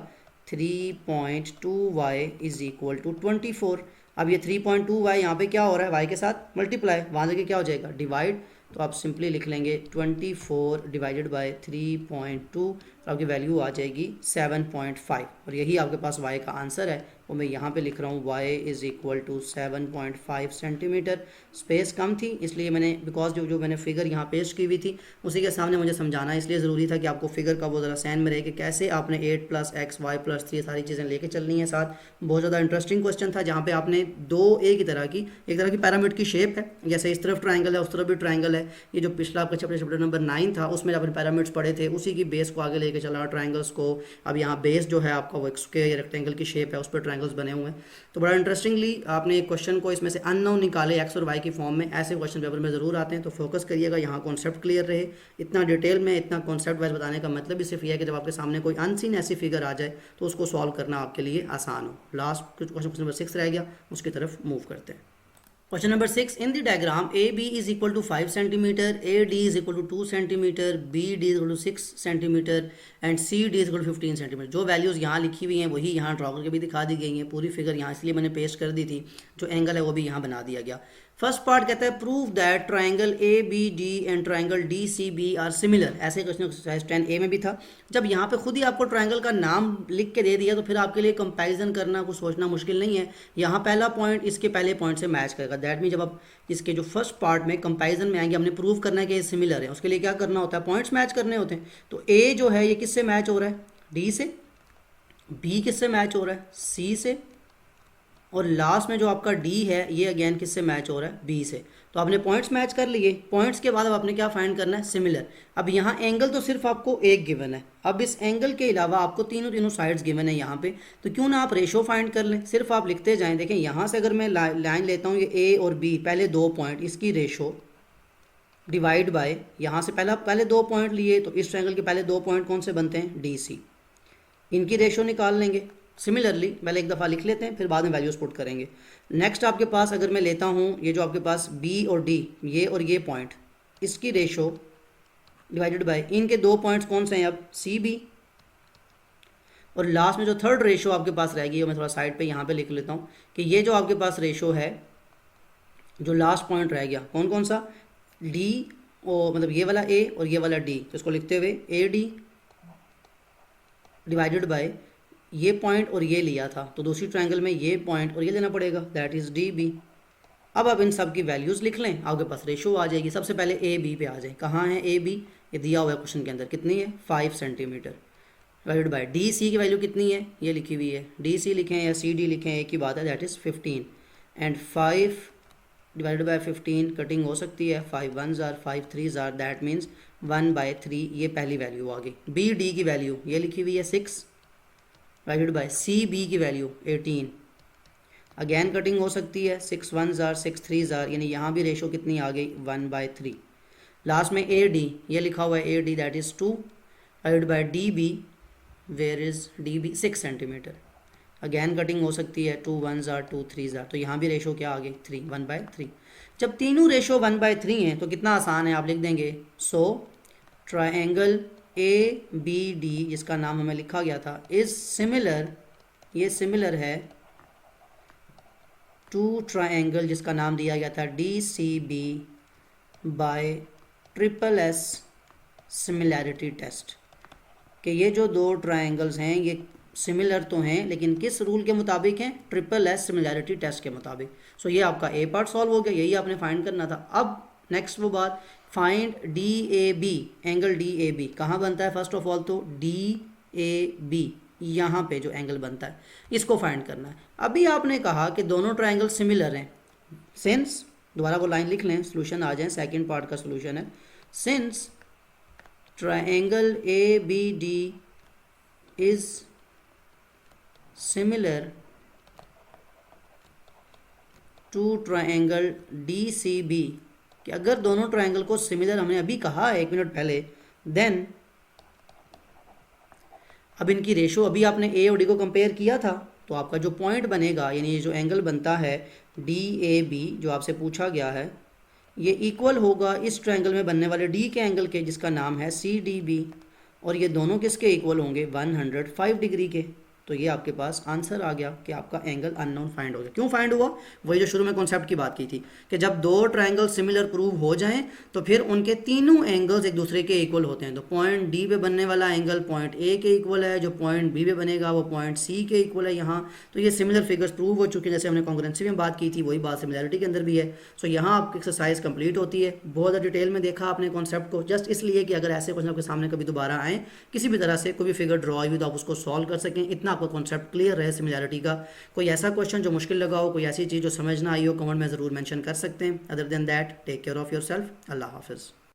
3.2 y इज इक्वल टू 24। अब ये 3.2 y यहाँ पे क्या हो रहा है, y के साथ मल्टीप्लाई, वहाँ जाके क्या हो जाएगा, डिवाइड। तो आप सिंपली लिख लेंगे 24 डिवाइडेड बाय 3.2, तो आपकी वैल्यू आ जाएगी 7.5, और यही आपके पास y का आंसर है। वो मैं यहाँ पे लिख रहा हूँ y is equal to 7.5 centimetre. Space कम थी इसलिए मैंने, बिकॉज जो मैंने फिगर यहाँ पेस्ट की हुई थी उसी के सामने मुझे समझाना है, इसलिए ज़रूरी था कि आपको फिगर का वो ज़रा सहन में रहे कि कैसे आपने 8 प्लस एक्स वाई प्लस 3 सारी चीज़ें लेके चलनी है साथ। बहुत ज़्यादा इंटरेस्टिंग क्वेश्चन था जहाँ पे आपने दो एक तरह की पैरामिड की शेप है, जैसे इस तरफ ट्राइंगल है उस तरफ भी ट्राइंगल है। ये जो पिछला आपका चैप्टर नंबर 9 था उसमें आपने पैरामिड्स पढ़े थे, उसी की बेस को आगे लेके चला ट्राइंगल्स को। अब यहाँ बेस जो है आपका वो स्क्वायर रेक्टेंगल की शेप है, उस पर ट्राइंगल्स बने हुए हैं। तो बड़ा इंटरेस्टिंगली आपने एक क्वेश्चन को इसमें से अननोन निकाले एक्स और वाई की फॉर्म में, ऐसे क्वेश्चन पेपर में ज़रूर आते हैं। तो फोकस करिएगा, यहाँ कॉन्सेप्ट क्लियर रहे। इतना डिटेल में इतना कॉन्सेप्ट वाइज बताने का मतलब भी सिर्फ यह है कि जब आपके सामने कोई अनसीन ऐसी फिगर आ जाए तो उसको सॉल्व करना आपके लिए आसान हो। लास्ट क्वेश्चन नंबर 6 रह गया, उसकी तरफ मूव करते हैं। Question number 6. In the diagram, AB is equal to 5 centimeter, AD is equal to 2 centimeter, BD is equal to 6 centimeter and CD is equal to 15 centimeter. जो वैल्यूज़ यहाँ लिखी हुई हैं वही यहाँ ड्रॉ करके भी दिखा दी गई हैं। पूरी फिगर यहाँ इसलिए मैंने पेस्ट कर दी थी, जो एंगल है वो भी यहाँ बना दिया गया। फर्स्ट पार्ट कहता है prove that triangle A B D and triangle D C B are similar. ऐसे क्वेश्चन एक्सरसाइज 10A में भी था। जब यहाँ पे खुद ही आपको ट्राइंगल का नाम लिख के दे दिया तो फिर आपके लिए कंपैरिजन करना कुछ सोचना मुश्किल नहीं है। यहाँ पहला पॉइंट इसके पहले पॉइंट से मैच करेगा। दैट मीन जब आप इसके जो फर्स्ट पार्ट में कंपैरिजन में आएंगे, हमने प्रूव करना है कि ये सिमिलर है, उसके लिए क्या करना होता है, पॉइंट्स मैच करने होते हैं। तो ए जो है ये किससे मैच हो रहा है, डी से, बी किससे मैच हो रहा है, सी से, और लास्ट में जो आपका डी है ये अगेन किससे मैच हो रहा है, बी से। तो आपने पॉइंट्स मैच कर लिए। पॉइंट्स के बाद अब आपने क्या फाइंड करना है, सिमिलर। अब यहाँ एंगल तो सिर्फ आपको एक गिवन है, अब इस एंगल के अलावा आपको तीनों साइड्स गिवन है यहाँ पे, तो क्यों ना आप रेशो फाइंड कर लें। सिर्फ आप लिखते जाएं। देखें यहाँ से अगर मैं लाइन लेता हूँ, ये ए और बी पहले 2 पॉइंट, इसकी रेशो डिवाइड बाय यहाँ से पहले 2 पॉइंट लिए, तो इस ट्रायंगल के पहले 2 पॉइंट कौन से बनते हैं, डी सी। इनकी रेशो निकाल लेंगे। सिमिलरली पहले एक दफ़ा लिख लेते हैं, फिर बाद में वैल्यूज पुट करेंगे। नेक्स्ट आपके पास अगर मैं लेता हूँ ये जो आपके पास बी और डी, ये और ये पॉइंट, इसकी रेशो डिवाइडेड बाय इनके दो पॉइंट्स कौन से हैं अब, सी बी, और लास्ट में जो थर्ड रेशो आपके पास रहेगी वो मैं थोड़ा साइड पे यहाँ पे लिख लेता हूँ कि ये जो आपके पास रेशो है, जो लास्ट पॉइंट रह गया कौन कौन सा, डी, और मतलब ये वाला ए और ये वाला डी, तो इसको लिखते हुए ए डी डिवाइडेड बाय ये पॉइंट और ये लिया था, तो दूसरी ट्रायंगल में ये पॉइंट और ये लेना पड़ेगा, दैट इज़ डी बी। अब आप इन सब की वैल्यूज़ लिख लें, आपके पास रेशो आ जाएगी। सबसे पहले ए बी पे आ जाए, कहाँ है ए बी, ये दिया हुआ है क्वेश्चन के अंदर, कितनी है 5 centimetre, divided by D C की वैल्यू कितनी है, ये लिखी हुई है, डी सी लिखें या सी डी लिखें एक ही बात है, that is 15, and 5 divided by 15 cutting हो सकती है, 5 1s are 5 3s are, that means 1/3, ये पहली वैल्यू आ गई। बी डी की वैल्यू ये लिखी हुई है 6 डिवाइडेड बाय सी बी की वैल्यू 18, अगेन कटिंग हो सकती है, 6 1s आर 6 3s आर, यानी यहाँ भी रेशो कितनी आ गई 1/3। लास्ट में ए डी ये लिखा हुआ है, A D that is 2 divided by D B, where is D B 6 centimetre, again cutting हो सकती है, 2 1s आर 2 3s आर, तो यहाँ भी रेशो क्या आ गई 3 1/3। जब तीनों रेशो 1/3 हैं तो कितना आसान है, आप लिख देंगे so triangle A B D जिसका नाम हमें लिखा गया था इज सिमिलर, ये सिमिलर है टू ट्रायंगल जिसका नाम दिया गया था D C B by triple S similarity test, कि ये जो दो ट्रायंगल्स हैं ये सिमिलर तो हैं लेकिन किस रूल के मुताबिक हैं, ट्रिपल एस सिमिलैरिटी टेस्ट के मुताबिक। सो ये आपका ए पार्ट सॉल्व हो गया, यही आपने फाइंड करना था। अब नेक्स्ट वो बात, find D A B, angle D A B कहाँ बनता है, फर्स्ट ऑफ ऑल तो डी ए बी यहाँ पे जो एंगल बनता है इसको फाइंड करना है। अभी आपने कहा कि दोनों ट्रायंगल सिमिलर हैं, सिंस, दोबारा वो लाइन लिख लें, सोल्यूशन आ जाए, सेकेंड पार्ट का सोल्यूशन है, since triangle A B D is similar to triangle D C B, कि अगर दोनों ट्रायंगल को सिमिलर हमने अभी कहा है 1 मिनट पहले, देन अब इनकी रेशो, अभी आपने ए और डी को कंपेयर किया था तो आपका जो पॉइंट बनेगा, यानी ये जो एंगल बनता है डी ए बी जो आपसे पूछा गया है, ये इक्वल होगा इस ट्रायंगल में बनने वाले डी के एंगल के जिसका नाम है सी डी बी, और ये दोनों किसके इक्वल होंगे 105 डिग्री के। तो ये आपके पास आंसर आ गया कि आपका एंगल अननोन फाइंड हो गया। क्यों फाइंड हुआ, वही जो शुरू में कॉन्सेप्ट की बात की थी कि जब दो ट्रायंगल सिमिलर प्रूव हो जाएं तो फिर उनके तीनों एंगल्स एक दूसरे के इक्वल होते हैं। तो पॉइंट डी पे बनने वाला एंगल पॉइंट ए के इक्वल है, जो पॉइंट बी पे बनेगा वो पॉइंट सी के इक्वल है यहाँ। तो ये सिमिलर फिगर्स प्रूव हो चुके हैं, जैसे हमने कॉन्ग्रुएंसी में बात की थी वही बात सिमिलैरिटी के अंदर भी है। सो यहाँ आपकी एक्सरसाइज कंप्लीट होती है। बहुत ज़्यादा डिटेल में देखा आपने कॉन्सेप्ट को, जस्ट इसलिए कि अगर ऐसे क्वेश्चन आपके सामने कभी दोबारा आए, किसी भी तरह से कोई भी फिगर ड्रॉ हुई तो आप उसको सॉल्व कर सकें, इतना आपका कॉन्सेप्ट क्लियर रहे सिमिलैरिटी का। कोई ऐसा क्वेश्चन जो मुश्किल लगा हो, कोई ऐसी चीज़ जो समझ ना आई हो, कमेंट में ज़रूर मेंशन कर सकते हैं। Other than that, take care of yourself. अल्लाह हाफिज़।